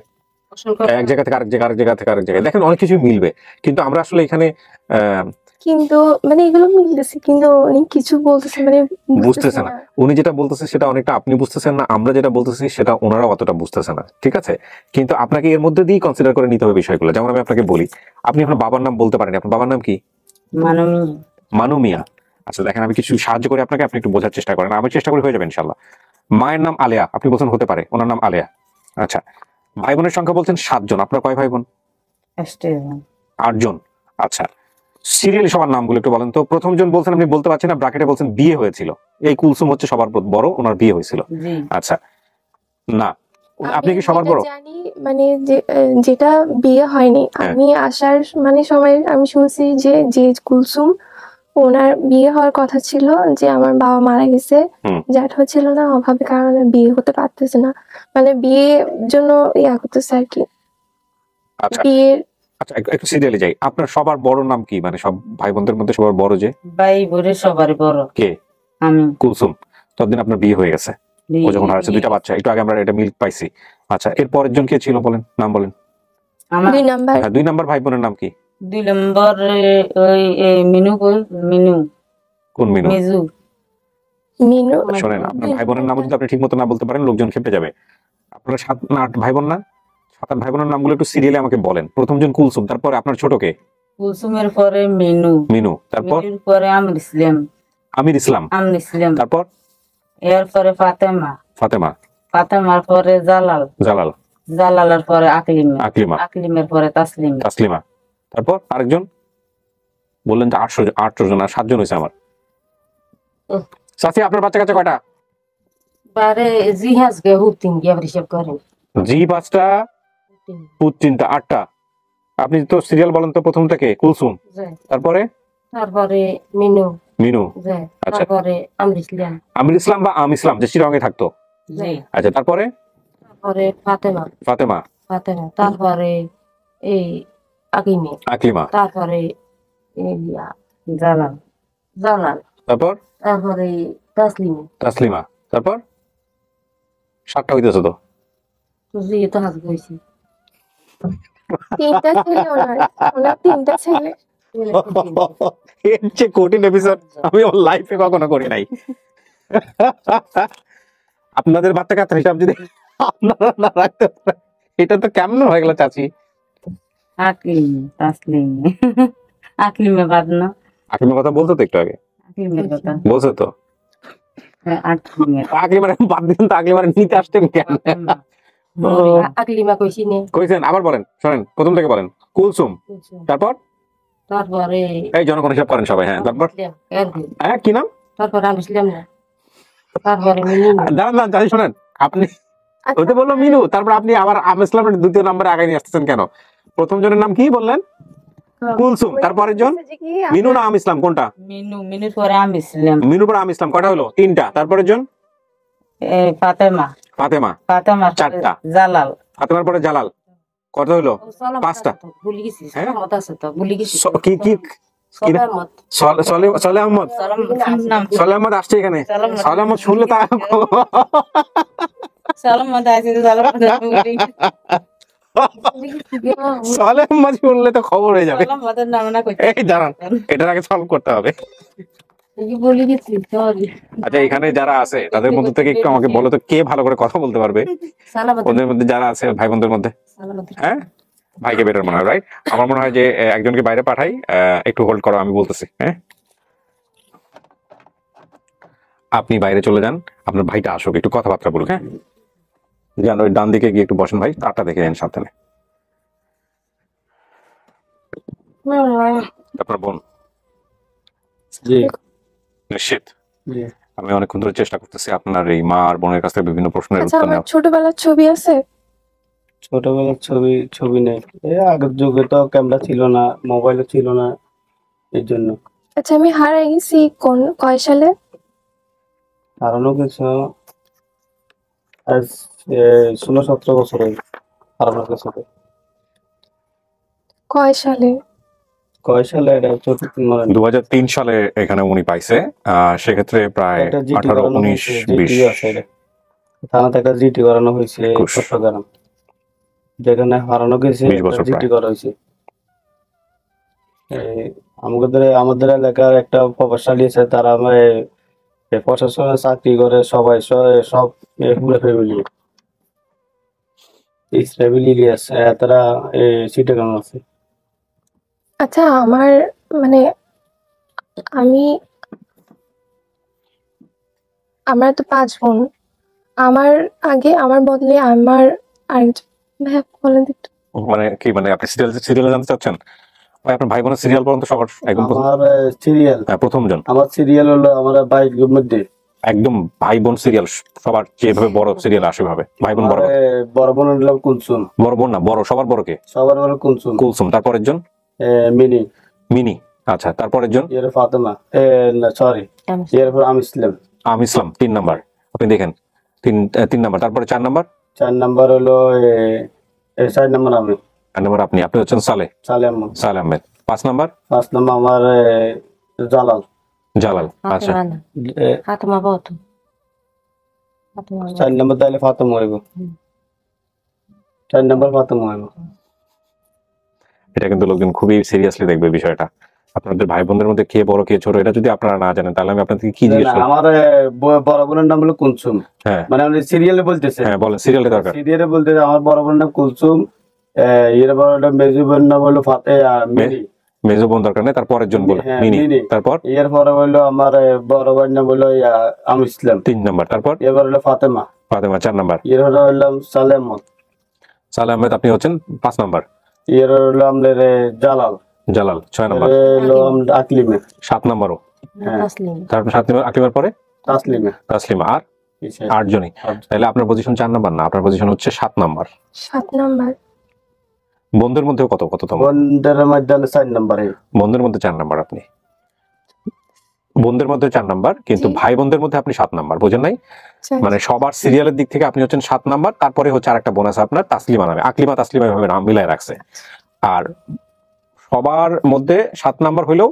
অসংখ্য এক জায়গা থেকে আরেক জায়গা, আরেক জায়গা থেকে আরেক জায়গায়, দেখেন অনেক কিছু মিলবে, কিন্তু আমরা আসলে এখানে কিন্তু মানে এগুলো মিলতেছে, কিন্তু উনি কিছু বলতেছে মানে বুঝতেছে না। উনি যেটা বলতেছে সেটা অনেকটা আপনি বুঝতেছেন না, আমরা যেটা বলতেছি সেটা ওনারা অতটা বুঝতেছে না, ঠিক আছে? কিন্তু আপনাকে এর মধ্যে দিয়েই কনসিডার করে নিতে হবে বিষয়গুলো। যেমন আমি আপনাকে বলি, আপনি আপনার বাবার নাম বলতে পারেন, আপনার বাবার নাম কি? মানবী। মানু মিয়া। আচ্ছা দেখেন, আমি কিছু সাহায্য করি আপনাকে, আপনি একটু বোঝার চেষ্টা করেন, আমি চেষ্টা করি, হয়ে যাবে ইনশাল্লাহ। মায়ের নাম আলেয়া, আপনি বলছেন হতে পারে, ওনার নাম আলেয়া। আচ্ছা, ভাই বোনের সংখ্যা বলছেন 7 জন, আপনার কয় ভাই বোন? 8 জন। আচ্ছা, সিরিয়ালি সবার নামগুলো একটু বলেন তো। প্রথম জন বলছেন, আপনি বলতে পারছেন না, ব্র্যাকেটে বলছেন বিয়ে হয়েছিল, এই কুলসুম হচ্ছে সবার বড়, ওনার বিয়ে হয়েছিল। জি। আচ্ছা, না আপনি কি সবার যেটা বড়? জানি মানে যেটা বিয়ে হয়নি, হ্যাঁ। আমি আসার মানে সময় আমি শুনছি যে কুলসুম ওনার বিয়ে হওয়ার কথা ছিল, যে আমার বাবা মারা গেছে, হুম। জ্যাঠা ছিল না, অভাবের কারণে বিয়ে হতে পারতেছে না, মানে বিয়ের জন্য ইয়া করতেছে আর কি। আচ্ছা বিয়ের আচ্ছা, একটু সিরিয়ালি যাই, আপনার সবার বড় নাম কি? মানে সব ভাই বোনদের মধ্যে সবার বড় যে? ভাই বোরে সবার বড় কে? আমি। কুলসুম। ততদিন আপনার বিয়ে হয়ে গেছে, ও যখন হারাচ্ছে 2টা বাচ্চা, একটু আগে আমরা এটা মিল পাইছি। আচ্ছা, এর পরের জন কে ছিল বলেন, নাম বলেন। আমার 2 নাম্বার হ্যাঁ, 2 নাম্বার ভাই বোনের নাম কি? 2 নম্বর ওই মিনু কই মিনু কোন মিনু? মিজু। মিনু। শোনেন, আপনার ভাই বোনের নাম যদি আপনি ঠিক মতো না বলতে পারেন, লোকজন খেপে যাবে। আপনারা 7 না 8 ভাই বোন না? 7-8 ভাই বোনের নামগুলো একটু সিরিয়ালি আমাকে বলেন। প্রথম জন কুলসুম, তারপরে আপনার ছোট কে? কুলসুমের পরে মিনু। মিনু, তারপর মিনুর পরে আমির ইসলাম। আমির ইসলাম, আমির ইসলাম। তারপর এরপরে ফাতেমা। ফাতেমা, ফাতেমার পরে জালাল। জালাল, জালালের পরে আকলিমা। আকলিমা, আকলিমের পরে তাসলিম। তাসলিমা, তারপর আরেকজন বললেন যে 800 জন, আর 7 জন হয়েছে আমার। চাচি, আপনার বাচ্চা কাচ্চা কয়টা? বারে জিহাজ গে হুতিন গিয়ে আবার হিসাব করেন। জি 5টা, পুত 3টা, 8টা। আপনি তো সিরিয়াল বলেন তো, প্রথম থেকে কুলসুম, তারপরে তারপরে মিনু, মিনু, আচ্ছা। তারপরে আমির ইসলাম, আমির ইসলাম বা আম ইসলাম, যে চিরঙ্গে থাকতো। জি। আচ্ছা, তারপরে তারপরে ফাতেমা, ফাতেমা, তারপরে এই আকিমি, আকলিমা, তারপরে জালাল। জালাল, তারপর তারপরে তাসলিম। তাসলিমা, তারপর 7টা হইতেছে তো। জি তো হাজ কইছি। 3টা ছেলে ওনার 3টা ছেলে। এর চেয়ে কঠিন এপিসোড আমি আমার লাইফে কখনো করি নাই। আপনাদের বাচ্চা কাচ্চার হিসাব যদি আপনারা না রাখতে পারেন, এটা তো কেমন হয়ে গেল চাচি। আকলিম তাসলিম আকলিমে বাদ না। আকলিমের কথা বলতো তো একটু আগে, আকলিমের কথা বলছো তো। আকলিমের আকলিমার বাদ দিন তো, আকলিমার নিতে আসতেন কেন? ও, আকলিমা কইছি নে। কইছেন, আবার বলেন, শোনেন, প্রথম থেকে বলেন। কুলসুম, তারপর তারপরে এই জনগণ হিসাব করেন সবাই। হ্যাঁ, তারপর হ্যাঁ, কি নাম? তারপরে আমি ইসলাম না, তারপরে মিনু। দাঁড়ান দাঁড়ান চাচি, শোনেন, আপনি আচ্ছা, ওইটা বললো মিনু, তারপর আপনি আবার আম ইসলামের 2য় নাম্বারে আগে নিয়ে আসতেছেন কেন? প্রথম জনের নাম কি বললেন? কুলসুম, তারপরের জন বলতেছে যে কি মিনু না আম ইসলাম, কোনটা? মিনুর পরে আমির ইসলাম। মিনুর পর আম ইসলাম, কয়টা হলো? 3টা। তারপরের জন ফাতেমা। ফাতেমা, ফাতেমার 4টা। জালাল। ফাতেমার পরে জালাল, কত হলো? 5টা। ভুলে গেছি, হ্যাঁ? সালামত আছে তো, ভুলে গেছি। কি কি সালামত, সলে আহমদ, নাম সলে আহমদ আসছে এখানে। সলে আহমদ শুনলে তা সালামত আছে সালামত সলে আহমদ শুনলে তো খবর হয়ে যাবে। সালামতের নাম না কইতে। এই দাঁড়ান, এটার আগে সলভ করতে হবে। ভুলে গেছি, সরি। আচ্ছা, এখানে যারা আছে তাদের মধ্যে থেকে একটু আমাকে বলো তো, কে ভালো করে কথা বলতে পারবে সালামত, ওদের মধ্যে যারা আছে ভাই বোনদের মধ্যে? সালামত। হ্যাঁ, ভাইকে বেটার মনে হয়, রাইট? আমার মনে হয় যে একজনকে বাইরে পাঠাই, একটু হোল্ড করো, আমি বলতেছি। হ্যাঁ, আপনি বাইরে চলে যান, আপনার ভাইটা আসুক, একটু কথাবার্তা বলুক। হ্যাঁ, যান, ওই ডান দিকে গিয়ে একটু বসেন ভাই, তারটা দেখে যান সাবধানে। আপনার বোন জি নিশ্চিত? জি আমি অনেকক্ষণ ধরে চেষ্টা করতেছি আপনার এই মা আর বোনের কাছ থেকে বিভিন্ন প্রশ্নের আচ্ছা, উত্তর আমার নেওয়া। ছোটবেলার ছবি আছে? ছোটবেলার ছবি নেই, এই আগের যুগে তো ক্যামেরা ছিল না, মোবাইলও ছিল না, এর জন্য। আচ্ছা, আমি হারাই গেছি কয় সালে? হারানো কিছু আজ 16-17 বছর হয়ে হারানো কিছু। কয় সালে? কয় সালে এটা চতুর্থ মানে 2003 সালে এখানে উনি পাইছে, সেক্ষেত্রে প্রায় এটা জিটি 18, বানানো 19, হয়েছে, 20। জিটি আছে এটা, থানা থেকে জিটি করানো হয়েছে ঘুষ। চট্টগ্রাম, যেখানে হারানো গেছে 20 বছর জিটি প্রায়। করা হয়েছে। এই আমাদের এলাকার একটা প্রভাবশালী আছে, তারা আমার প্রশাসনে চাকরি করে, সবাই সব পুরো ফ্যামিলি ইলিয়াস, তারা চিটাগাং আছে। আচ্ছা আমার মানে আমি আমরা তো 5 বোন। আমার আগে আমার বদলে আমার আরেকজন ভাইয়া বলেন তো একটু। মানে কি, মানে আপনি সিরিয়াল জানতে চাচ্ছেন? ভাই আপনার ভাই বোনের সিরিয়াল পর্যন্ত সবার একদম প্রথম? আমার সিরিয়াল, হ্যাঁ, প্রথম জন আমার সিরিয়াল হলো আমার বাইকের মধ্যে একদম ভাই বোন সিরিয়াল, সবার যেভাবে বড় সিরিয়াল আসে ভাবে ভাই বোন বড়। আমার বড় বোন হলো কুলসুম, বড় বোন না, বড় সবার বড় কে? সবার বড় কুলসুম। কুলসুম। তারপরের জন মিনি, মিনি। আচ্ছা, তারপরের জন এর ফাতেমা, সরি, এরপর আমি ইসলাম। আম ইসলাম 3 নাম্বার। আপনি দেখেন 3 নাম্বার। তারপরে 4 নাম্বার। 4 নাম্বার হলো 4 নাম্বার আমি, 4 নাম্বার আপনি হচ্ছেন সালে সালেম। আহমেদ। 5 নাম্বার 5 নাম্বার আমার জালাল। জালাল। আচ্ছা, ফাতেমা না, এ, ফাতেমা কত? ফাতেমা 4 নাম্বার তাহলে ফাতেমা হইব, 4 নাম্বার ফাতেমা হইব। এটা কিন্তু লোকজন খুবই সিরিয়াসলি দেখবে বিষয়টা। আপনাদের ভাই বোনদের মধ্যে কে বড় কে ছোট এটা যদি আপনারা না জানেন, তাহলে আমি আপনাদেরকে কি জিজ্ঞেস করব? আমার বড় বোনের নাম হলো কুলসুম। হ্যাঁ মানে আপনি সিরিয়ালে বলতেছে? হ্যাঁ, বলেন, সিরিয়ালে দরকার। সিরিয়ালে বলতেছে আমার বড় বোনের নাম কুলসুম, এর বড়টা মেজু বোনের নাম হলো মিনি। মেজো বোন দরকার নেই, তারপরের জন বলে হ্যাঁ, মিনি। মিনি। তারপর এরপরে হলো আমার বড় বোনের নাম হলো আমি ইসলাম। 3 নাম্বার। তারপর এরপর হলো ফাতেমা। ফাতেমা 4 নাম্বার। এরপরে হলো সালেম। সালে আহমেদ আপনি হচ্ছেন 5 নাম্বার। এর হলো আমাদের জালাল। জালাল 6 নাম্বার। হলো আকলিমে। 7 নাম্বারও। হ্যাঁ। তাসলিম। তারপর 7 নাম্বার আকলিমার পরে তাসলিমে। তাসলিমা। আর কিসে? 8 জনই। তাহলে আপনার পজিশন 4 নাম্বার না, আপনার পজিশন হচ্ছে 7 নাম্বার। 7 নাম্বার। বন্ধের মধ্যেও কততম? বন্ধের মধ্যে হলো 4 নাম্বারে। বন্ধের মধ্যে 4 নাম্বার আপনি। বোনদের মধ্যে 4 নাম্বার, কিন্তু জি। ভাই বোনদের মধ্যে আপনি 7 নাম্বার। বুঝেন নাই? মানে সবার সিরিয়ালের দিক থেকে আপনি হচ্ছেন 7 নাম্বার। তারপরে হচ্ছে আরেকটা বোন আছে আপনার তাসলিমা নামে, আকলিমা তাসলিমা এভাবে নাম মিলাই রাখছে। আর সবার মধ্যে 7 নাম্বার হইলেও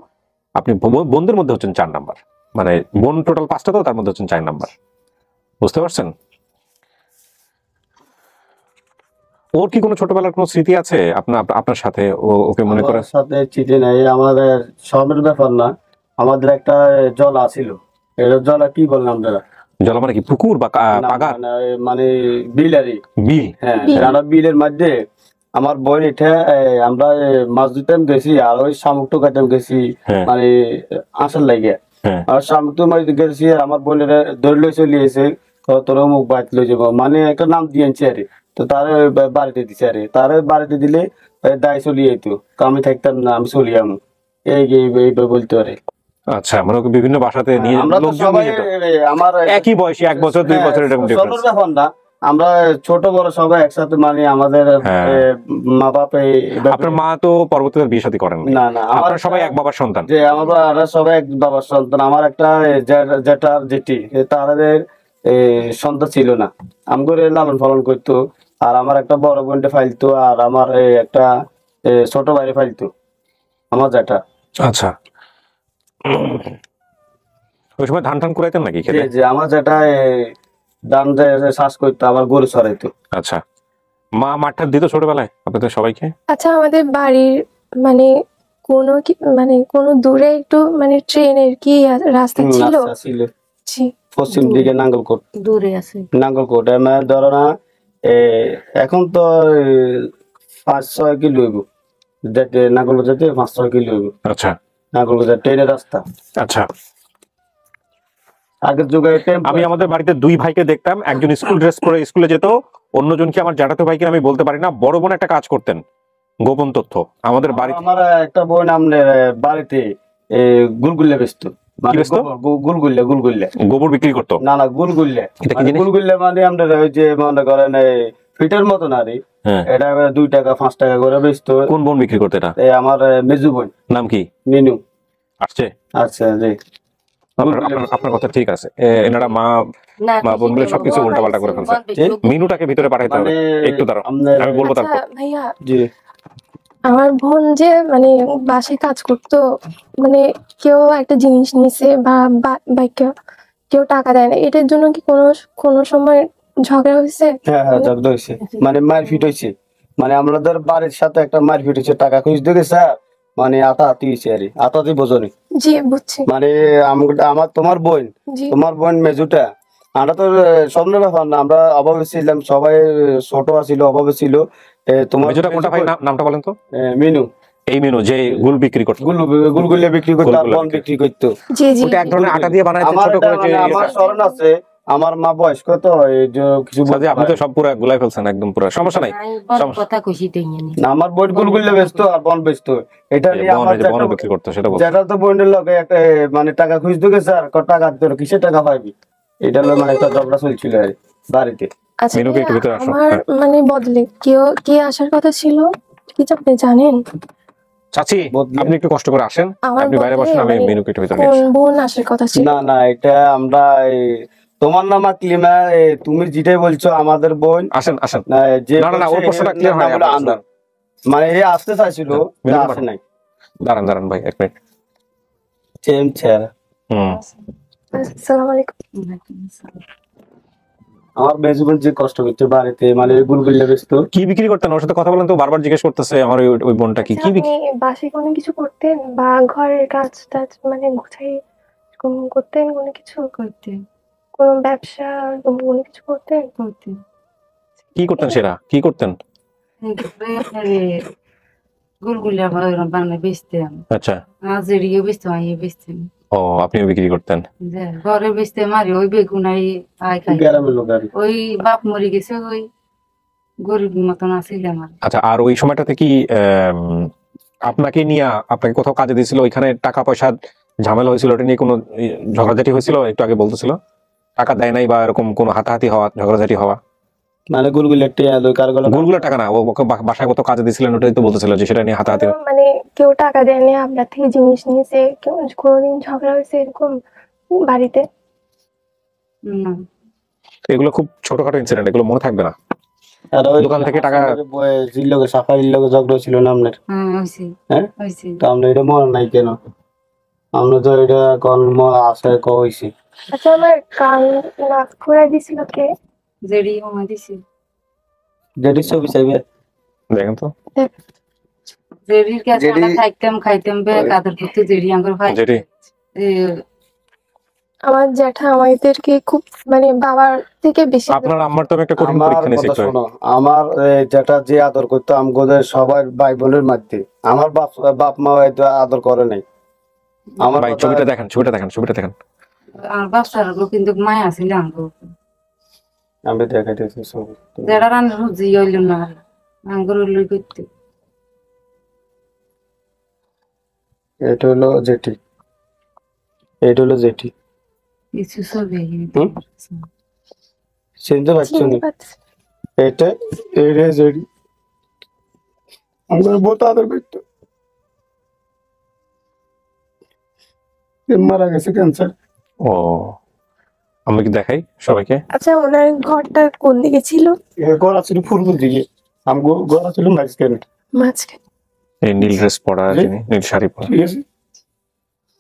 আপনি বোনদের মধ্যে হচ্ছেন 4 নাম্বার। মানে বোন টোটাল 5টা, তো তার মধ্যে হচ্ছেন 4 নাম্বার। বুঝতে পারছেন? ওর কি কোনো ছোটবেলার কোনো স্মৃতি আছে আপনার সাথে? ওকে মনে করে? আমার সাথে চিঠি নাই, আমাদের সবের ব্যাপার না। আমাদের একটা জলা ছিল, এটা জলা কি বললাম আপনারা? জল মানে কি, পুকুর বা না, পাগার? মানে বিল আর কি। বিল। হ্যাঁ, বিল। রানা বিলের মধ্যে আমার বোন এটা আমরা মাছ ধরতে গেছি, আর ওই শামুক টোকাতে গেছি, হ্যাঁ। মানে আসার লাগে। হ্যাঁ। আর শামুক তো মাছ গেছি, আর আমার বোনের ধরলে চলে এসে তোর মুখ বাইত লই যাবো, মানে একটা নাম দিয়েছে আরে। তো তার বাড়িতে দিছে আরে, তার বাড়িতে দিলে দায় চলিয়ে যেত, তো আমি থাকতাম না, আমি চলি আমি এই বলতে পারে। আচ্ছা, মানে ওকে বিভিন্ন বাসাতে নিয়ে আমরা তো লোকজন সবাই নিয়ে যেত? আমার একই বয়সী, 1 বছর 2 বছর এরকম ছোটর ডিফারেন্স? ব্যাপার না, আমরা ছোট বড় সবাই একসাথে, মানে আমাদের হ্যাঁ। মা বাপ আপনার মা তো পরবর্তীতে বিয়ে শাদী করেন না না, আপনারা সবাই এক বাবার সন্তান? যে আমরা সবাই এক বাবার সন্তান। আমার একটা জেঠার জেঠি, তাদের সন্তান ছিল না, আমগরে লালন পালন করতো। আর আমার একটা বড় বোনটা ফাইলতো, আর আমার একটা ছোট ভাইরে ফাইলতো আমার জেঠা। আচ্ছা, ওই সময় ধান কুড়াইতেন নাকি খেতে? যে আমার জেঠা ধান চাষ করতো, আবার গরু চড়াইতো। আচ্ছা, মা মাঠটা দিত ছোটবেলায় আপনাদের সবাইকে? আচ্ছা আমাদের বাড়ির মানে মানে কোনো দূরে একটু মানে ট্রেনের কি রাস্তা ছিল? রাস্তা ছিল জি। পশ্চিম দিকে নাঙ্গলকোট। দূরে আছে। নাঙ্গলকোট ধরো না, এখন তো 5-6 কিলো হইব, যেতে নাঙ্গলকোট যেতে 5-6 কিলো হইব। আচ্ছা নাঙ্গলকোট ট্রেনের রাস্তা। আচ্ছা। আগের যুগে আমি আমাদের বাড়িতে 2 ভাইকে দেখতাম, একজন স্কুল ড্রেস পরে স্কুলে যেত, অন্যজনকে আমার জ্যাঠাতো ভাইকে আমি বলতে পারি না, বড় বোন একটা কাজ করতেন, গোপন তথ্য আমাদের বাড়িতে। আমার একটা বোন আমাদের বাড়িতে গুলগুল্লা বেচতো। কি বেচতো? গুলগুল্লা। গোবর বিক্রি করতো? না, গুলগুল্লা। এটা কি জিনিস? গুলগুল্লা মানে আমাদের ওই যে মনে করেন ফিটের মতো না রে, হ্যাঁ। এটা 2 টাকা 5 টাকা করে বেচতো। কোন বোন বিক্রি করতো এটা? আমার মেজু বোন। নাম কি? মিনু। আসছে? আচ্ছা জি। আপনার কথা ঠিক আছে। এনারা মা না, বোন মিলে সবকিছু উল্টাপাল্টা করে ফেলছে। মিনুটাকে ভিতরে পাঠাইতে হবে। একটু দাঁড়াও, আমি বলবো আচ্ছা তারপর। ভাইয়া, জি। আমার বোন যে মানে বাসায় কাজ করতো, মানে কেউ একটা জিনিস নিছে বা কেউ টাকা দেয় না, এটার জন্য কি কোনো সময় ঝগড়া হয়েছে? হ্যাঁ হ্যাঁ জব্দ হয়েছে, মানে মারপিট হয়েছে, মানে আমাদের বাড়ির সাথে একটা মারপিট হয়েছে, টাকা খুঁজতে গেছে, মানে আতাহাতি হয়েছে আর আতাহাতি বোঝনি, জি বুঝছি। মানে আমার জি তোমার বোন মেজুটা, আমরা তো স্বপ্নের ব্যাপার না, আমরা অভাবে ছিলাম সবাই, ছোট ছিল অভাবে ছিল। তোমার মেজোটা কোনটা ভাই, নামটা বলেন তো? মিনু, এই মেনু যে গুল বিক্রি করতো, গুলগুলিয়া বিক্রি করতো, গুলগুলা বন বিক্রি করতো। জি জি ওটা এক ধরনের আটা দিয়ে বানায় আমার ছোট করে, যে মানে আমার স্মরণ আছে, আমার মা বয়স্ক তো এই যে কিছু সাথে আপনি তো সব পুরো গুলাই ফেলছেন একদম পুরো, সমস্যা নাই। আমি বড় কথা কইছি তাই জানি না, আমার বোন গুলগুলিয়া বেচতো আর বন বেচতো, এটা নিয়ে বন, আমার এই যে বন বিক্রি করতো সেটা বলছি। যেটা তো বোনের লগে একটা মানে টাকা খুঁজতে গেছে, আর টাকা দিতে হলো, কিসের টাকা পাইবি, এটা হলো মানে একটা ঝগড়া চলছিল আর বাড়িতে। আচ্ছা মেনুকে একটু ভিতরে আসো। আমার হ্যাঁ। মানে বদলে কে আসার কথা ছিল কি আপনি জানেন? চাচি বদলে? আপনি একটু কষ্ট করে আসেন, আমার আপনি বাইরে বদলে বসেন, আমি মানে মেনুকে একটু ভিতরে নিয়ে কোন আসি। বোন আসার কথা ছিল? না না, এটা আমরা তোমার নাম আকলিমা, তুমি যেটাই বলছো আমাদের বোন, আসেন আসেন। না, যে না না না, ওর বলছে, প্রশ্নটা এর ক্লিয়ার হয় নাম হলো আনু। মানে এ আসতে চাইছিল, মেনু আসে পাঠান। নাই। দাঁড়ান দাঁড়ান ভাই, এক মিনিট। সেম চেহারা। আসসালামু আলাইকুম। আমার মেজবান যে কষ্ট করতে বাড়িতে, মানে গুলগুল্লা বেচতো। কি বিক্রি করতেন? ওর সাথে কথা বলেন তো, বারবার জিজ্ঞেস করতেছে আমার ওই বোনটা কি আচ্ছা, কি আপনি বিক্রি। বাসায় কোনো কিছু করতেন বা ঘরের কাজ টাজ মানে গুছাই করতেন কোনো কিছু? করতে কোনো ব্যবসা এরকম কোনো কিছু করতেন? করতে কি করতেন সেরা, কি করতেন? গুলগুলা বানায় বেচতাম, আচ্ছা, আজেরিও বেচতাম, আইয়ে বেচতাম, ও আপনিও বিক্রি করতেন। যে ঘরে বেচতে মারি ওই বেগুনাই আয় খাই। গ্রামের লোক আর কি। ওই বাপ মরে গেছে, ওই গরিব মতন আসিলাম আর আচ্ছা, আর ওই সময়টাতে কি আপনাকে নিয়ে আপনাকে কোথাও কাজে দিয়েছিল, ওইখানে টাকা পয়সা ঝামেলা হয়েছিল, ওটা নিয়ে কোনো ঝগড়াঝাটি হয়েছিল? একটু আগে বলতেছিল টাকা দেয় নাই বা এরকম কোনো হাতাহাতি হওয়া, ঝগড়াঝাটি হওয়া। মানে গুলগুল্লা টিয়া লই কার গলা গুলগুলো টাকা না, ও ওকে বাসায় কোথাও কাজে দিয়েছিলেন, ওটাই তো বলতেছিল যে সেটা নিয়ে হাতাহাতি। মানে কেউ টাকা দেয়নি, আপনার থেকে জিনিস নিয়েছে, কেউ কোনোদিন ঝগড়া হয়েছে এরকম বাড়িতে? না। এগুলো খুব ছোটখাটো ইনসিডেন্ট, এগুলো মনে থাকবে না। আর ওই দোকান থেকে টাকা জিল্লগে সাফারির লগে ঝগড়া ছিল না আপনার? হ্যাঁ হয়েছে হ্যাঁ, হয়েছে। তো আমরা এটা মনে নাই কেন? আমরা তো এটা কোন আছে কইছি। আচ্ছা, আমার কান নাক ঘুরাই দিছিল কে? জেডি হোমা দিছে, যেটি ছবি চাইবে দেখেন তো, জেডির কাছে জেডি- আমরা থাকতাম, খাইতাম, বেগ আদর করতে জেডি আঙ্গুর ভাই। যেটি আমার জ্যাঠা আমাদেরকে খুব মানে বাবার থেকে বেশি আপনার আম্মার তো আমি একটা কঠিন আমার পরীক্ষা নিয়েছি কথা একটু। শোনো, আমার যেটা যে আদর করতো আমগোদের সবার ভাই বোনের মধ্যে, আমার বাপ মা হয়তো আদর করে নাই। আমার ভাই কথা- ছবিটা দেখেন, ছবিটা দেখেন, ছবিটা দেখেন। আর ব্যবসার কিন্তু মায়া ছিল আঙ্গুর, আমি দেখাইতেছি ছবি। যেটা রান্নার হুজি হইল না আঙ্গুর লই করতে। এটা হলো যেটি, এটা হলো যেটি, কিছু ছবি হুম? চিনতে পারছো চিনতে না? পারছি। এটা এটা যেটি আমরা বহুত আদর করতো। এ মারা গেছে ক্যান্সার। ও, আমি কি দেখাই সবাইকে? আচ্ছা, ওনার ঘরটা কোন দিকে ছিল? গলা ছিল পূর্ব দিকে, আমগো গলা ছিল মাঝখানে, মাঝখানে? এই নীল ড্রেস পরা, জি। যিনি নীল শাড়ি পরা। ঠিক আছে।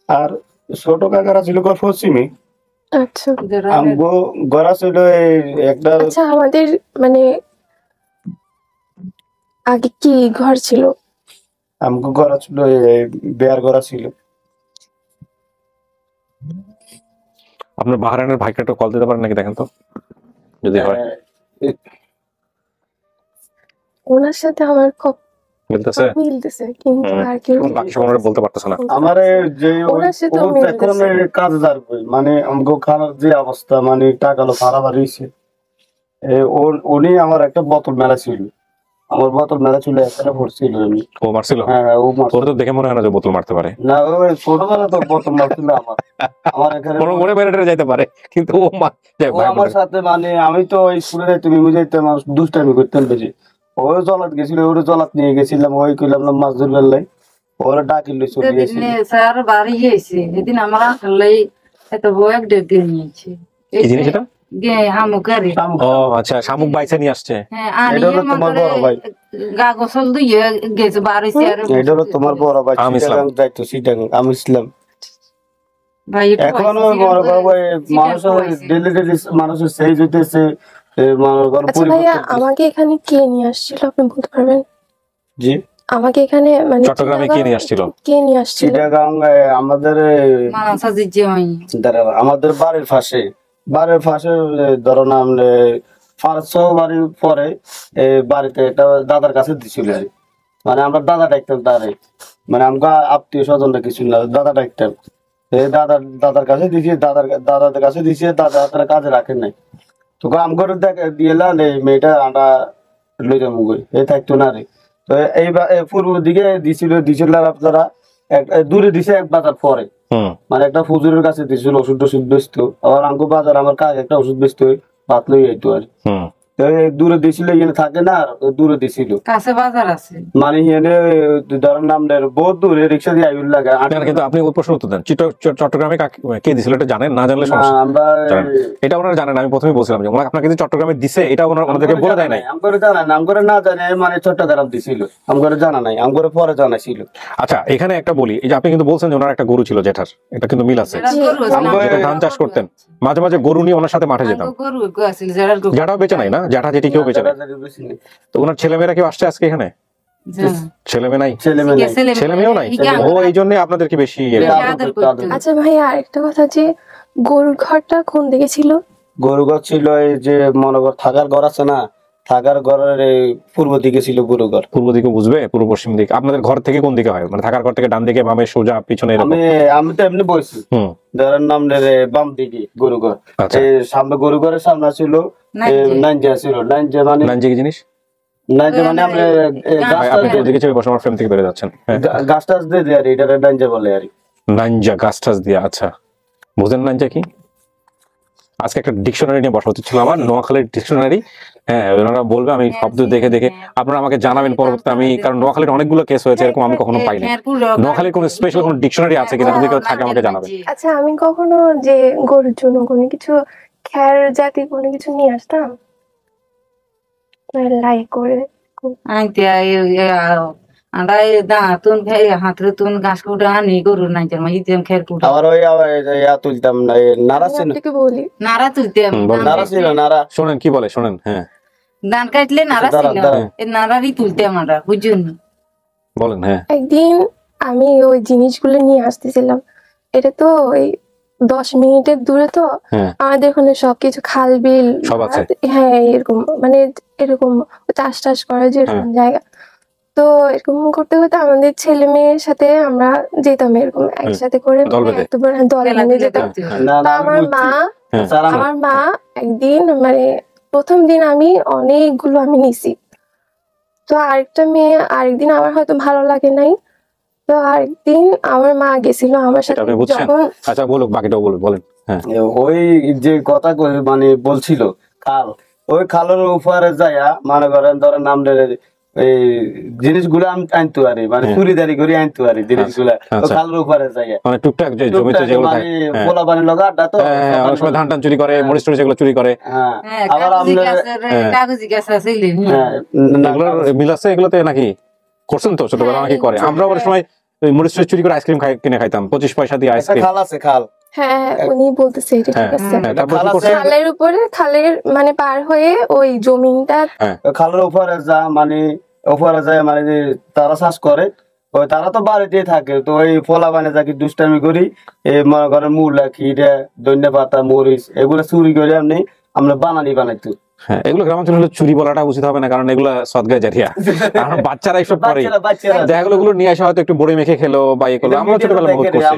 আর ছোট কাকারা ছিল গড় পশ্চিমে, আচ্ছা আমগো গড়া ছিল এই একটা, আচ্ছা, আমাদের মানে আগে কি ঘর ছিল? আমগো গড়া ছিল এই বেয়ার গড়া ছিল। আপনার বাহারানের ভাইকে একটু কল দিতে পারেন নাকি, দেখেন তো যদি হয়। ওনার সাথে আমার খুব বলতেছে মিলতেছে, কিন্তু হুম। আর কেউ বাকি সব ওনারা বলতে পারতেছে না। আমার যে ওনার সাথে এখন কাজ যাবে, মানে আমগো খানার যে অবস্থা, মানে টাকালো ভাড়া বাড়িয়েছে। উনি আমার একটা বোতল মেলা ছিল, আমার বোতল মেলা ছিল, একটা পড়ছিল আমি। ও মারছিল? হ্যাঁ ও মারছে। ওর তো দেখে মনে হয় না যে বোতল মারতে পারে। না, ওই ছোটবেলা তো বোতল মারছিল আমার, আমার এখানে মনে মনে বাইরে যাইতে পারে, কিন্তু ও যাই হোক, ও ভাই আমার বলে। সাথে, মানে আমি তো ওই স্কুলে তুমি বুঝাইতাম, দুষ্টামি করতাম বেশি। ওই জলাত গেছিল, ওর জলাত নিয়ে গেছিলাম, ওই কইলাম না মাছ ধরবার লাই, ওরা ডাকিলে চলে গেছিল। সেদিন স্যার বাড়ি গিয়েছে, সেদিন আমার আসলেই এত বউ এক দেড় দিয়ে নিয়েছে। কি জিনিস এটা? হামুকারি। ও আচ্ছা, শামুক বাইছে নিয়ে আসছে। হ্যাঁ, এটা হলো তোমার বড় ভাই। গা গোসল দিয়ে গেছে বাড়িছে। আর এটা হলো তোমার বড় ভাই, আমি ইসলাম। চিটাগাং যাইতো, চিটাগাং আমি ইসলাম। ভাই একটু এখন বয়সে বড় ছিলাম, ভাই চিটাং মানুষের বয়সে। ডেলি ডেলি মানুষের সেই যেতেছে, মনে করো আচ্ছা ভাইয়া, পরিবর্তন আমাকে এখানে কে নিয়ে আসছিল আপনি বলতে পারবেন? জি আমাকে এখানে মানে চট্টগ্রামে কে নিয়ে আসছিল? কে নিয়ে আসছিল? চিটাগাং আমাদের মানা সাজির যে হয় আমাদের বাড়ির পাশে ধরো না 500 বাড়ির পরে বাড়িতে একটা দাদার কাছে দিছিল আর কি। মানে আমরা দাদা ডাকতাম তারে, মানে আমরা আত্মীয় স্বজনরা কিছু না, দাদা ডাকতাম। এই দাদার কাছে দিছি, দাদাদের কাছে দিছি, দাদা তারা কাজে রাখেন নাই। তো আম করে দেখে দিয়েলাম এই মেয়েটা আমরা লই যাবো এই থাকতো না রে। তো এইবার পূর্ব দিকে দিছিল আপনারা দূরে দিছে এক বাজার পরে, মানে একটা ফুজুরের কাছে দিছিল ওষুধ টষুধ বেচতো। আবার আঙ্কু বাজার আমার কাজ একটা ওষুধ বেচতো, ভাত লই আইতো আর তো দূরে দিছিল, এখানে থাকে না, আর দূরে দিছিল কাছে বাজার আছে মানে এখানে ধরেন নামদের বহুত দূরে রিক্সা দিয়ে আইল লাগে। কিন্তু আপনি ওই প্রশ্ন উত্তর দেন, চট্টগ্রামে কে দিছিল এটা জানেন? না জানলে সমস্যা। আমরা এটা ওনারা জানেন, আমি প্রথমে বলছিলাম যে ওনারা আপনাকে যে চট্টগ্রামে দিছে এটা ওনাদেরকে বলে দেয় নাই। আমগরে জানা না, আমগরে না জানে মানে চট্টগ্রাম দিছিল, আমগরে জানা নাই, আমগরে পরে জানাইছিল। আচ্ছা এখানে একটা বলি, এই যে আপনি কিন্তু বলছেন যে ওনার একটা গরু ছিল জেঠার, এটা কিন্তু মিল আছে। যেটা ধান চাষ করতেন, মাঝে মাঝে গরু নিয়ে ওনার সাথে মাঠে যেতাম। গরু আছিল যারা জ্যাঠাও বেঁচে নাই না? জ্যাঠা জেঠি কেউ বেঁচে নাই? তো ওনার ছেলেমেয়েরা কেউ আসছে আজকে এখানে? ছেলেমেয়ে নাই? ছেলেমেয়েও নাই? ও এই জন্য আপনাদেরকে বেশি আচ্ছা ভাইয়া, আরেকটা কথা, যে গরুর ঘরটা কোন দিকে ছিল? গরু ঘর ছিল এই যে মনে কর থাকার ঘর আছে না, থাকার ঘরের এই পূর্ব দিকে ছিল গরু ঘর। পূর্ব দিকে বুঝবে, পূর্ব পশ্চিম দিক। আপনাদের ঘর থেকে কোন দিকে হয়? মানে থাকার ঘর থেকে ডান দিকে, বামে, সোজা, পিছনে এরকম? আমি তো এমনি বলছি ধরেন নামের বাম দিকে গরু ঘর। এই সামনে গরু ঘরের সামনে ছিল নাইনজা ছিল। নাইনজা মানে নাইনজা কি জিনিস? নাইনজা মানে আমরা আপনি ওদিকে চেপে বসে আমার ফ্রেম থেকে বেড়ে যাচ্ছেন। গাছ টাছ দিয়ে দেয় আর এটা নাইনজা বলে আর নাইনজা, গাছ টাছ দিয়ে। আচ্ছা বুঝেন নাইনজা কি? আজকে একটা ডিকশনারি নিয়ে বসা উচিত ছিল আমার, নোয়াখালীর ডিকশনারি। হ্যাঁ, ওনারা বলবে, আমি শব্দ দেখে দেখে আপনারা আমাকে জানাবেন পরবর্তীতে। আমি কারণ নোয়াখালীর অনেকগুলো কেস হয়েছে এরকম, আমি কখনো পাইনি। নোয়াখালীর কোনো স্পেশাল কোনো ডিকশনারি আছে কিনা, যদি কেউ থাকে আমাকে জানাবেন। আচ্ছা, আমি কখনো যে গরুর জন্য কোনো কিছু খ্যার জাতীয় কোনো কিছু নিয়ে আসতাম লাইক করে আনতে আমরা তুন হাতের তুন ঘাস কুটা আনি গরু নাই ইতাম খের কুটা আবার ওই তুলতাম নারা ছিল, আপনাকে বলি নাড়া তুলতাম নারা ছিল, নারা শোনেন কি বলে, শোনেন। হ্যাঁ ধান কাটলে নাড়া ছিল, এই নাড়ারই তুলতাম আমরা, বুঝুন? বলেন। হ্যাঁ একদিন আমি ওই জিনিসগুলো নিয়ে আসতেছিলাম, এটা তো ওই 10 মিনিটের দূরে, তো আমাদের ওখানে সবকিছু খাল বিল সব আছে। হ্যাঁ, এরকম মানে এরকম চাষ টাস করার যে এরকম জায়গা। তো এরকম করতে করতে আমাদের ছেলে মেয়ের সাথে আমরা যেতাম এরকম একসাথে করে, দল বেঁধে যেতাম। তো আমার মা একদিন মানে প্রথম দিন আমি অনেকগুলো আমি নিছি, তো আরেকটা মেয়ে আরেকদিন আমার হয়তো ভালো লাগে নাই, তো আরেকদিন আমার মা গেছিল আমার সাথে। যখন আচ্ছা বলুক, বাকিটাও বলুক, বলেন। হ্যাঁ ওই যে কথা মানে বলছিল খাল, ওই খালের উপরে যাইয়া মনে করেন ধরেন নামদের এই জিনিসগুলো আমি আনতে পারি, মানে চুরিদারি করে আনতে পারি জিনিসগুলা খালের উপরে যাইয়া, মানে টুকটাক জমিতে যেগুলো থাকে, পোলা পানি লগা আড্ডা, তো অনেক সময় ধান টান চুরি করে, মরিচ টরিচ এগুলো চুরি করে। আবার কাগজি গাছ আছে এগুলোর মিল আছে এগুলোতে নাকি? করছেন তো ছোটবেলা নাকি? করে। আমরা অনেক সময় মরিচ টরিচ চুরি করে আইসক্রিম কিনে খাইতাম, 25 পয়সা দিয়ে আইসক্রিম। খাল আছে, খাল। হ্যাঁ, উনি বলতেছে এটা ঠিক আছে। খালের উপরে, খালের মানে পার হয়ে ওই জমিনটা, খালের উপরে যা মানে উপরে যায় মানে তারা চাষ করে, ওই তারা তো বাড়িতে থাকে, তো ওই ফলা বানে যাকে দুষ্টামি করি, এই মনে করেন মূলা, খিরা, ধনিয়া পাতা, মরিচ এগুলো চুরি করে আমরা বানাইতো। হ্যাঁ, এগুলো গ্রামাঞ্চলে হলে চুরি বলাটা উচিত হবে না, কারণ এগুলো সদগায় জারিয়া। কারণ বাচ্চারা এইসব করে, দেখা গেলো ওগুলো নিয়ে আসা হয়তো একটু বড়ি মেখে খেলো বা ইয়ে করলো। আমরা ছোটবেলা বহুত করছি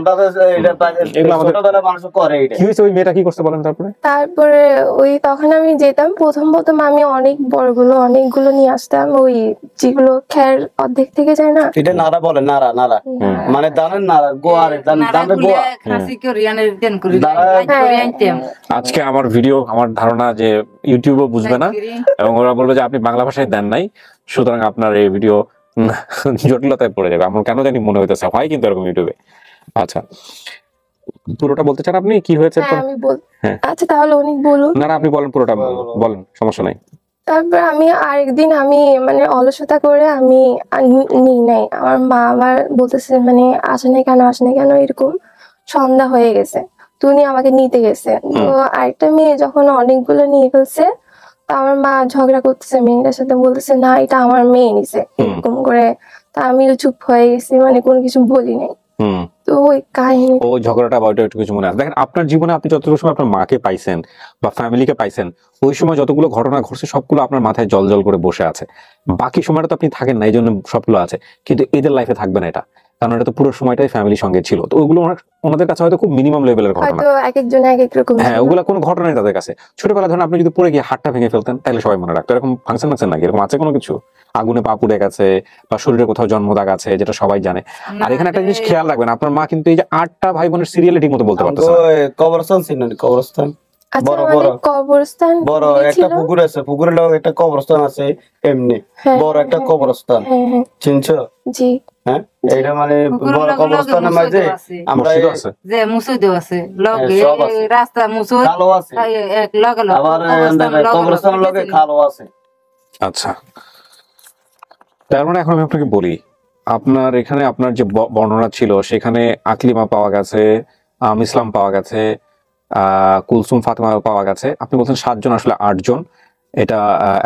এগুলো, আমাদের মানুষ করে। কি হয়েছে, ওই মেয়েটা কি করতে বলেন? তারপরে ওই তখন আমি যেতাম, প্রথম আমি অনেক অনেকগুলো নিয়ে আসতাম, ওই যেগুলো খ্যার অর্ধেক থেকে যায় না, এটা নাড়া বলে, নাড়া নাড়া মানে দানের নাড়া, গোয়ারে দানের গোয়া। আজকে আমার ভিডিও, আমার ধারণা যে ইউটিউবও বুঝবে না, এবং ওরা বলবে যে আপনি বাংলা ভাষায় দেন নাই, সুতরাং আপনার এই ভিডিও জটিলতায় পড়ে যাবে। আমার কেন জানি মনে হইতেছে, হয় কিন্তু এরকম ইউটিউবে। আচ্ছা, পুরোটা বলতে চান আপনি? কি হয়েছে? আচ্ছা তাহলে উনি বলুন। না আপনি বলেন, পুরোটা বলেন, সমস্যা নাই। তারপর আমি আরেকদিন আমি মানে অলসতা করে আমি নিই নাই, আমার মা আবার বলতেছে মানে আসে না কেন এরকম, সন্ধ্যা হয়ে গেছে, তো উনি আমাকে নিতে গেছে। তো আরেকটা মেয়ে যখন অনেকগুলো নিয়ে ফেলছে, তা আমার মা ঝগড়া করতেছে, মেয়েটার সাথে বলতেছে না এটা আমার মেয়ে নিছে এরকম করে। তা আমিও চুপ হয়ে গেছি, মানে কোনো কিছু বলি নাই। হুম। তো ওই কাহিনী। ও ঝগড়াটা বা ওইটা একটু কিছু মনে আছে? দেখেন আপনার জীবনে আপনি যতটুকু সময় আপনার মাকে পাইছেন বা ফ্যামিলিকে পাইছেন, ওই সময় যতগুলো ঘটনা ঘটছে সবগুলো আপনার মাথায় জল জল করে বসে আছে। বাকি সময়টা তো আপনি থাকেন না, এই জন্য সবগুলো আছে, কিন্তু এদের লাইফে থাকবে না এটা, কারণ এটা তো পুরো সময়টাই ফ্যামিলির সঙ্গে ছিল। তো ওগুলো ওনাদের কাছে হয়তো খুব মিনিমাম লেভেলের ঘটনা। হয়তো এক একজন এক এক রকম হ্যাঁ, ছিল। ওগুলা কোনো ঘটনাই তাদের কাছে। ছোটবেলা ধরেন আপনি যদি পড়ে গিয়ে হাতটা ভেঙে ফেলতেন তাহলে সবাই মনে রাখতো, এরকম ফাংশন আছে নাকি? এরকম আছে কোনো কিছু? আগুনে পা পুড়ে গেছে বা শরীরে কোথাও জন্ম দাগ আছে, যেটা সবাই জানে। আর এখানে একটা জিনিস খেয়াল রাখবেন, আপনার মা কিন্তু এই যে 8টা ভাই বোনের সিরিয়ালে ঠিক মতো বলতে পারতেছে না। কবরস্থান ছিল না, কবরস্থান আচ্ছা বড় আমাদের বড় কবরস্থান বড় একটা ছিল। পুকুর আছে, পুকুরের লগে একটা কবরস্থান আছে এমনি হ্যাঁ, বড় একটা হ্যাঁ, কবরস্থান, হ্যাঁ হ্যাঁ চিনছো? জি। হ্যাঁ, এইটা মানে পুকুরের বড় লগে কবরস্থানের লগে মাঝে মসজিদও আছে। আমরা মসজিদও আছে। যে মুসুদও আছে লগে, সব আছে। রাস্তা মুসুদ খালও আছে, এক লগে লগে, আবার কবরস্থানের লগে খালও আছে। আচ্ছা, তার মানে এখন আমি আপনাকে বলি, আপনার এখানে আপনার যে বর্ণনা ছিল সেখানে আকলিমা পাওয়া গেছে, ইসলাম পাওয়া গেছে, কুলসুম ফাতেমা পাওয়া গেছে। আপনি বলছেন 7 জন, আসলে 8 জন। এটা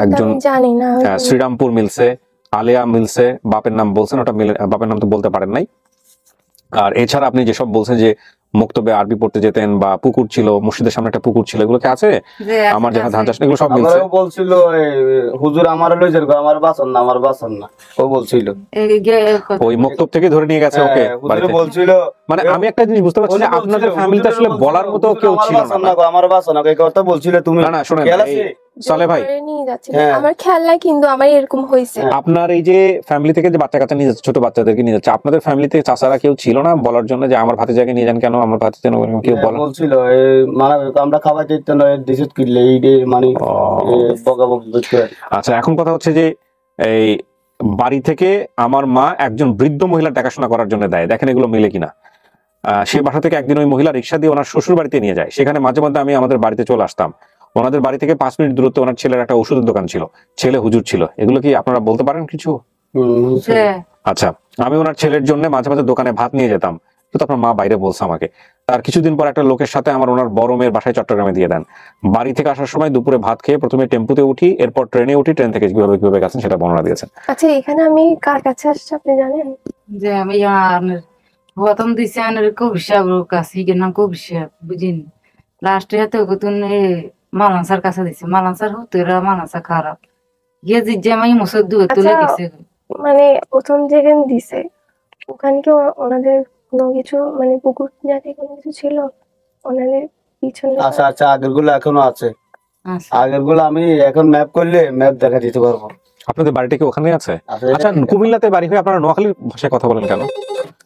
একজন আমি জানি না হয়তো। শ্রীরামপুর মিলছে, আলিয়া মিলছে, বাপের নাম বলছেন, ওটা বাপের নাম তো বলতে পারেন নাই। আর এছাড়া আপনি যেসব বলছেন যে মুক্তবে আরবি পড়তে যেতেন বা পুকুর ছিল, মসজিদের সামনে একটা পুকুর ছিল, এগুলো কি আছে? যে আমার যেখানে ধান চাষ, এগুলো সব মিলছে। আমারও বলছিল হুজুর আমার লই যাবে, আমার বাসন না, আমার বাসন না, ও বলছিল। ওই মক্তব থেকে ধরে নিয়ে গেছে ওকে হুজুর বাড়িতে। বলছিল, মানে আমি একটা জিনিস বুঝতে পারছি যে আপনাদের ফ্যামিলিতে আসলে বলার মতো কেউ ছিল না। আমার বাসন না, এই কথা বলছিল তুমি। না না, শুনেন খেয়াল আছে? সালে ভাই, ধরে নিয়ে যাচ্ছে। হ্যাঁ। আমার খেয়াল নাই, কিন্তু আমার এরকম হয়েছে। আপনার এই যে ফ্যামিলি থেকে যে বাচ্চা কাচ্চা নিয়ে যাচ্ছে, ছোট বাচ্চাদেরকে নিয়ে যাচ্ছে, আপনাদের ফ্যামিলিতে চাচারা কেউ ছিল না বলার জন্য যে আমার ভাতিজাকে নিয়ে যান কেন, আমার ভাতিজা কেউ বলা? বলছিল মানে আমরা খাবার দিতে নয়, ডিসিট করলে এই মানে বকাবকি করতে। আচ্ছা, এখন কথা হচ্ছে যে এই বাড়ি থেকে আমার মা একজন বৃদ্ধ মহিলা দেখাশোনা করার জন্য দেয়, দেখেন এগুলো মিলে কিনা। সেই বাসা থেকে একদিন ওই মহিলা রিক্সা দিয়ে ওনার শ্বশুর বাড়িতে নিয়ে যায়, সেখানে মাঝে মধ্যে আমি আমাদের বাড়িতে চলে আসতাম। ওনাদের বাড়ি থেকে 5 মিনিট দূরত্বে ওনার ছেলের একটা ওষুধের দোকান ছিল, ছেলে হুজুর ছিল। এগুলো কি আপনারা বলতে পারেন কিছু? আচ্ছা, আমি ওনার ছেলের জন্য মাঝে মাঝে দোকানে ভাত নিয়ে যেতাম, তো আপনার মা বাইরে বলছে আমাকে। তার কিছুদিন পর একটা লোকের সাথে আমার ওনার বড় মেয়ের বাসায় চট্টগ্রামে দিয়ে দেন। বাড়ি থেকে আসার সময় দুপুরে ভাত খেয়ে প্রথমে টেম্পুতে উঠি, এরপর ট্রেনে উঠি, ট্রেন থেকে কিভাবে কিভাবে গেছেন সেটা বর্ণনা দিয়েছেন। আচ্ছা এখানে আমি কার কাছে আসছি আপনি জানেন? যে আমি প্রথম দিছে আনের কবিসাব কাছে নাম কবিসাব বুঝিনি, লাস্টে হাতে কতুন মালানসার কাছে দিছে, মালানসার হতেরা মালানসা খারাপ গিয়ে যে আমি মুসদ দুয়ে তুলে আচ্ছা, গেছে। মানে প্রথম যেখানে দিছে ওখানে কি ওনাদের কোনো কিছু মানে পুকুর জাতীয় কোনো কিছু ছিল ওনাদের পিছনে? আচ্ছা আচ্ছা, আগের গুলো এখনো আছে, আচ্ছা আগের গুলো আমি এখন ম্যাপ করলে ম্যাপ দেখা দিতে পারবো। আপনাদের বাড়িটা কি ওখানে আছে? আছে। আচ্ছা, কুমিল্লাতে বাড়ি হয়ে আপনারা নোয়াখালীর ভাষায় কথা বলেন কেন?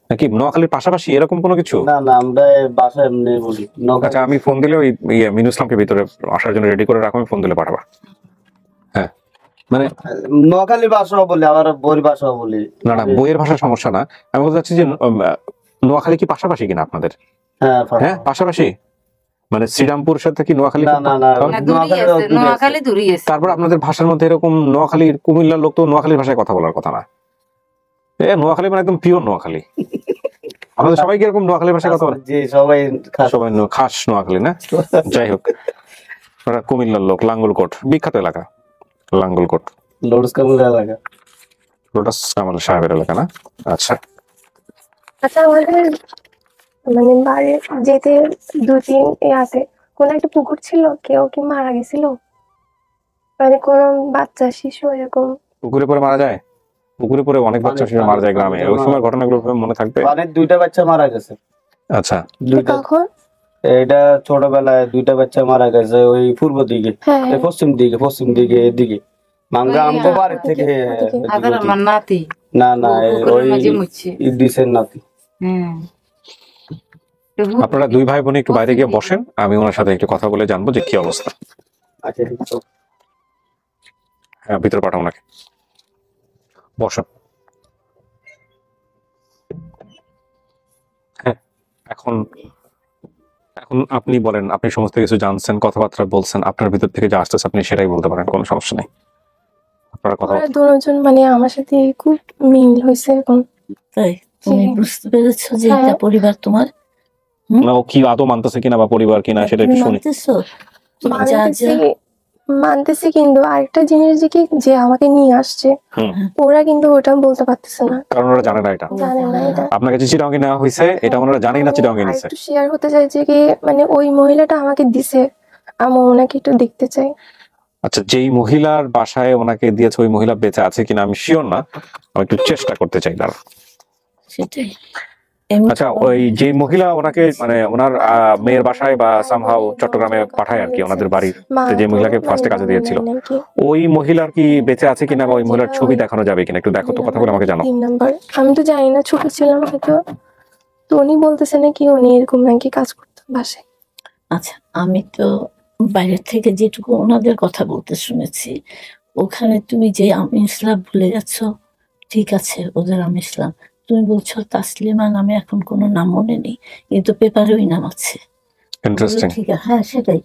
নাকি নোয়াখালীর পাশাপাশি এরকম কোনো কিছু? না না, আমরা বাসায় এমনি বলি। আচ্ছা, আমি ফোন দিলে ওই মিনু ইসলামকে ভিতরে আসার জন্য রেডি করে রাখো, আমি ফোন দিলে পাঠাবা। হ্যাঁ, মানে নোয়াখালী ভাষাও বলি, আবার বই ভাষাও বলি। না না, বইয়ের ভাষার সমস্যা না, আমি বলতে চাচ্ছি যে নোয়াখালী কি পাশাপাশি কিনা আপনাদের? হ্যাঁ হ্যাঁ পাশাপাশি, মানে শ্রীরামপুর সাথে কি নোয়াখালী? না না না, না দূরই আছে, নোয়াখালী দূরই আছে। তারপর আপনাদের ভাষার মধ্যে এরকম নোয়াখালীর কুমিল্লার লোক তো নোয়াখালীর ভাষায় কথা বলার কথা না। নোয়াখালী মানে একদম পিওর নোয়াখালী। আমাদের সবাই কি এরকম নোয়াখালী ভাষায় কথা বলে? জি সবাই সবাই খাস নোয়াখালী না? যাই হোক, ওরা কুমিল্লার লোক, লাঙ্গলকোট বিখ্যাত এলাকা, লাঙ্গলকোট লোডস কামুল এলাকা, লোটাস কামাল সাহেবের এলাকা না? আচ্ছা, আচ্ছা আমাদের মানে বাড়ি যেতে 2-3 আছে, কোন একটা পুকুর ছিল, কেউ কি মারা গেছিল? মানে কোন বাচ্চা শিশু এরকম? পুকুরে পরে মারা যায়? পুকুরে পরে অনেক বাচ্চা শিশু মারা যায় গ্রামে, ওই সময় ঘটনাগুলো মনে থাকবে? মানে 2টা বাচ্চা মারা গেছে। আচ্ছা, 2টা কখন? এটা ছোটবেলায় 2টা বাচ্চা মারা গেছে ওই পূর্ব দিকে, হ্যাঁ হ্যাঁ। পশ্চিম দিকে এদিকে মাঙ্গা আমগো বাড়ি থেকে। আদার আমার নাতি না না, পুকুরের ওই মাঝে মুচ্ছে। দিছেন নাতি। আপনারা 2 ভাই বোন একটু বাইরে গিয়ে বসেন, আমি ওনার সাথে একটু কথা বলে জানবো যে কি অবস্থা। আচ্ছা ঠিক আছে। হ্যাঁ, ভিতরে পাঠাও ওনাকে, বসেন। হ্যাঁ, এখন এখন আপনি বলেন, আপনি সমস্ত কিছু জানছেন, কথাবার্তা বলছেন, আপনার ভিতর থেকে যা আসতেছে আপনি সেটাই বলতে পারেন, কোনো সমস্যা নেই। আপনারা কথা ওরা দুজন মানে আমার সাথে খুব মিল হয়েছে এখন। তাই তুমি বুঝতে পেরেছো যে হ্যাঁ। এটা পরিবার তোমার? না, ও কি আদৌ মানতেছে কিনা বা পরিবার কিনা সেটা একটু শুনি। মানতেছো? তুমি যা মানতেছি, যা মানতেছি, কিন্তু আরেকটা জিনিস যে কি, যে আমাকে নিয়ে আসছে হুম। ওরা কিন্তু ওটা বলতে পারতেছে না, কারণ ওরা জানে না এটা জানে না এটা। আপনাকে যে চিটাগাঙ্গে নেওয়া হয়েছে এটা ওনারা জানেই না চিটাগাঙ্গে নিছে। একটু শেয়ার হতে চাই যে কি, মানে ওই মহিলাটা আমাকে দিছে, আমি ওনাকে একটু দেখতে চাই। আচ্ছা, যেই মহিলার বাসায় ওনাকে দিয়েছে ওই মহিলা বেঁচে আছে কিনা আমি শিওর না, আমি একটু চেষ্টা করতে চাই দাঁড়া। সেটাই এমনি আচ্ছা, ওই যে মহিলা ওনাকে মানে ওনার মেয়ের বাসায় বা সামহাও চট্টগ্রামে পাঠায় আর কি, ওনাদের বাড়ির মা যে তো মহিলাকে মানে ফার্স্টে কাজে দিয়েছিল, বলে নাকি ওই মহিলার কি বেঁচে আছে কিনা বা ওই মহিলার ছবি দেখানো যাবে কিনা একটু দেখো তো, কথা বলে আমাকে জানাও। 3 নাম্বার, আমি তো জানি না, ছোট ছিলাম হয়তো। তো উনি বলতেছে নাকি উনি এরকম নাকি কাজ করতো বাসায়। আচ্ছা, আমি তো বাইরের থেকে যেটুকু ওনাদের কথা বলতে শুনেছি, ওখানে তুমি যে আমি ইসলাম ভুলে যাচ্ছ, ঠিক আছে ওদের আমি ইসলাম, তুমি বলছো তাসলিমা নামে এখন কোনো নাম মনে নেই, কিন্তু পেপারে ওই নাম আছে। ইন্টারেস্টিং। ঠিক আছে, হ্যাঁ সেটাই।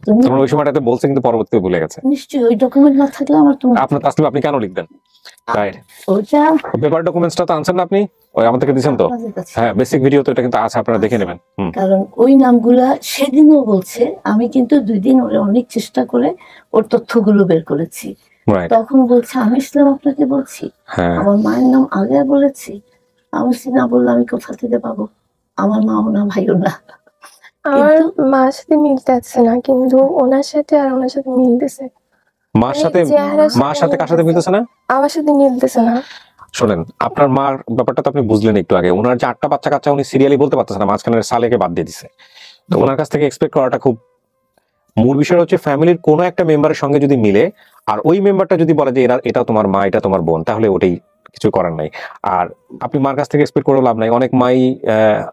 তুমি তোমরা ওই সময়টাতে বলছে কিন্তু পরবর্তীতে ভুলে গেছে। নিশ্চয়ই ওই ডকুমেন্ট না থাকলে আমার তোমার আপনার তাসলিম আপনি কেন লিখবেন? রাইট, ওইটা পেপার ডকুমেন্টসটা তো আনছেন না আপনি, ওই আমাদেরকে দিয়েছেন তো। আপনাদের কাছে। হ্যাঁ, বেসিক ভিডিও তো এটা কিন্তু আছে, আপনারা দেখে নেবেন। হুম। কারণ ওই নামগুলা সেদিনও বলছে, আমি কিন্তু 2 দিন ওরে অনেক চেষ্টা করে ওর তথ্যগুলো বের করেছি। রাইট। তখন বলছে আমি ইসলাম আপনাকে বলছি, হ্যাঁ, আমার মায়ের নাম আগে বলেছি। আমি না বললে আমি কোথা থেকে পাবো? আমার মাও না ভাইও না। আমার মার সাথে মিলতে আসছে না, কিন্তু ওনার সাথে আর ওনার সাথে মিলতেছে। মার সাথে চেহারার মার সাথে কার সাথে মিলতেছে না? আমার সাথে মিলতেছে না। শোনেন, আপনার মার ব্যাপারটা তো আপনি বুঝলেন একটু আগে, ওনার যে 8টা বাচ্চা কাচ্চা উনি সিরিয়ালি বলতে পারতেছে না, মাঝখানের সালেকে বাদ দিয়ে দিছে। তো ওনার কাছ থেকে এক্সপেক্ট করাটা খুব, মূল বিষয় হচ্ছে ফ্যামিলির কোনো একটা মেম্বারের সঙ্গে যদি মিলে আর ওই মেম্বারটা যদি বলে যে এটা তোমার মা, এটা তোমার বোন, তাহলে ওটাই কিছু করার নাই। আর আপনি মার কাছ থেকে এক্সপেক্ট করে লাভ নাই। অনেক মাই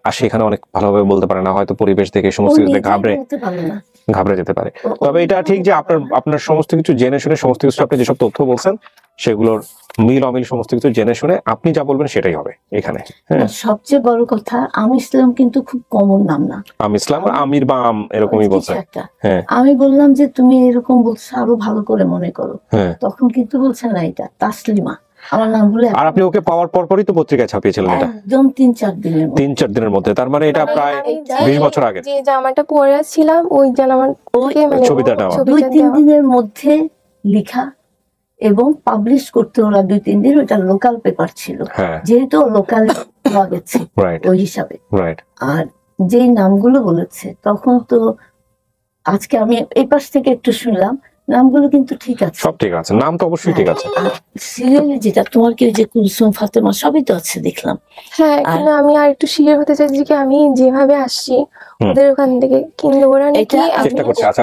আসে এখানে অনেক ভালোভাবে বলতে পারে না, হয়তো পরিবেশ থেকে সমস্ত কিছু ঘাবড়ে যেতে পারে। তবে এটা ঠিক যে আপনার সমস্ত কিছু জেনে শুনে, সমস্ত কিছু আপনি যেসব তথ্য বলছেন সেগুলোর মিল অমিল সমস্ত কিছু জেনে শুনে আপনি যা বলবেন সেটাই হবে এখানে। হ্যাঁ, সবচেয়ে বড় কথা, আমি ইসলাম কিন্তু খুব কমন নাম না। আমি ইসলাম, আমির বা এরকমই বলছে। হ্যাঁ, আমি বললাম যে তুমি এরকম বলছো, আরো ভালো করে মনে করো। হ্যাঁ। তখন কিন্তু বলছে না, এটা তাসলিমা আমার নাম বলে। আর আপনি ওকে পাওয়ার পরপরই তো পত্রিকায় ছাপিয়েছিলেন এটা, একদম 3-4 দিনের মধ্যে। 3-4 দিনের মধ্যে। তার মানে এটা প্রায় আমি 20 বছর আগে। যে জামাটা পরে ছিলাম ওই জামার থেকে মানে ছবিটা নেওয়া। 2-3 দিনের মধ্যে লিখা এবং পাবলিশ করতে ওরা 2-3 দিন, ওটা লোকাল পেপার ছিল, হ্যাঁ, যেহেতু লোকাল পাওয়া গেছে রাইট, ওই হিসাবে। রাইট। আর যেই নামগুলো বলেছে তখন তো, আজকে আমি এই পাশ থেকে একটু শুনলাম, নামগুলো কিন্তু ঠিক আছে, সব ঠিক আছে, নাম তো অবশ্যই ঠিক আছে। সিরিয়ালে যেটা তোমার কি, যে কুলসুম ফাতেমা সবই তো আছে দেখলাম। হ্যাঁ, কিন্তু আমি আর একটু শিওর হতে চাই যে কি আমি যেভাবে আসছি হুম। ওদের ওখান থেকে, কিন্তু ওরা নাকি এটা চেষ্টা করছে। আচ্ছা,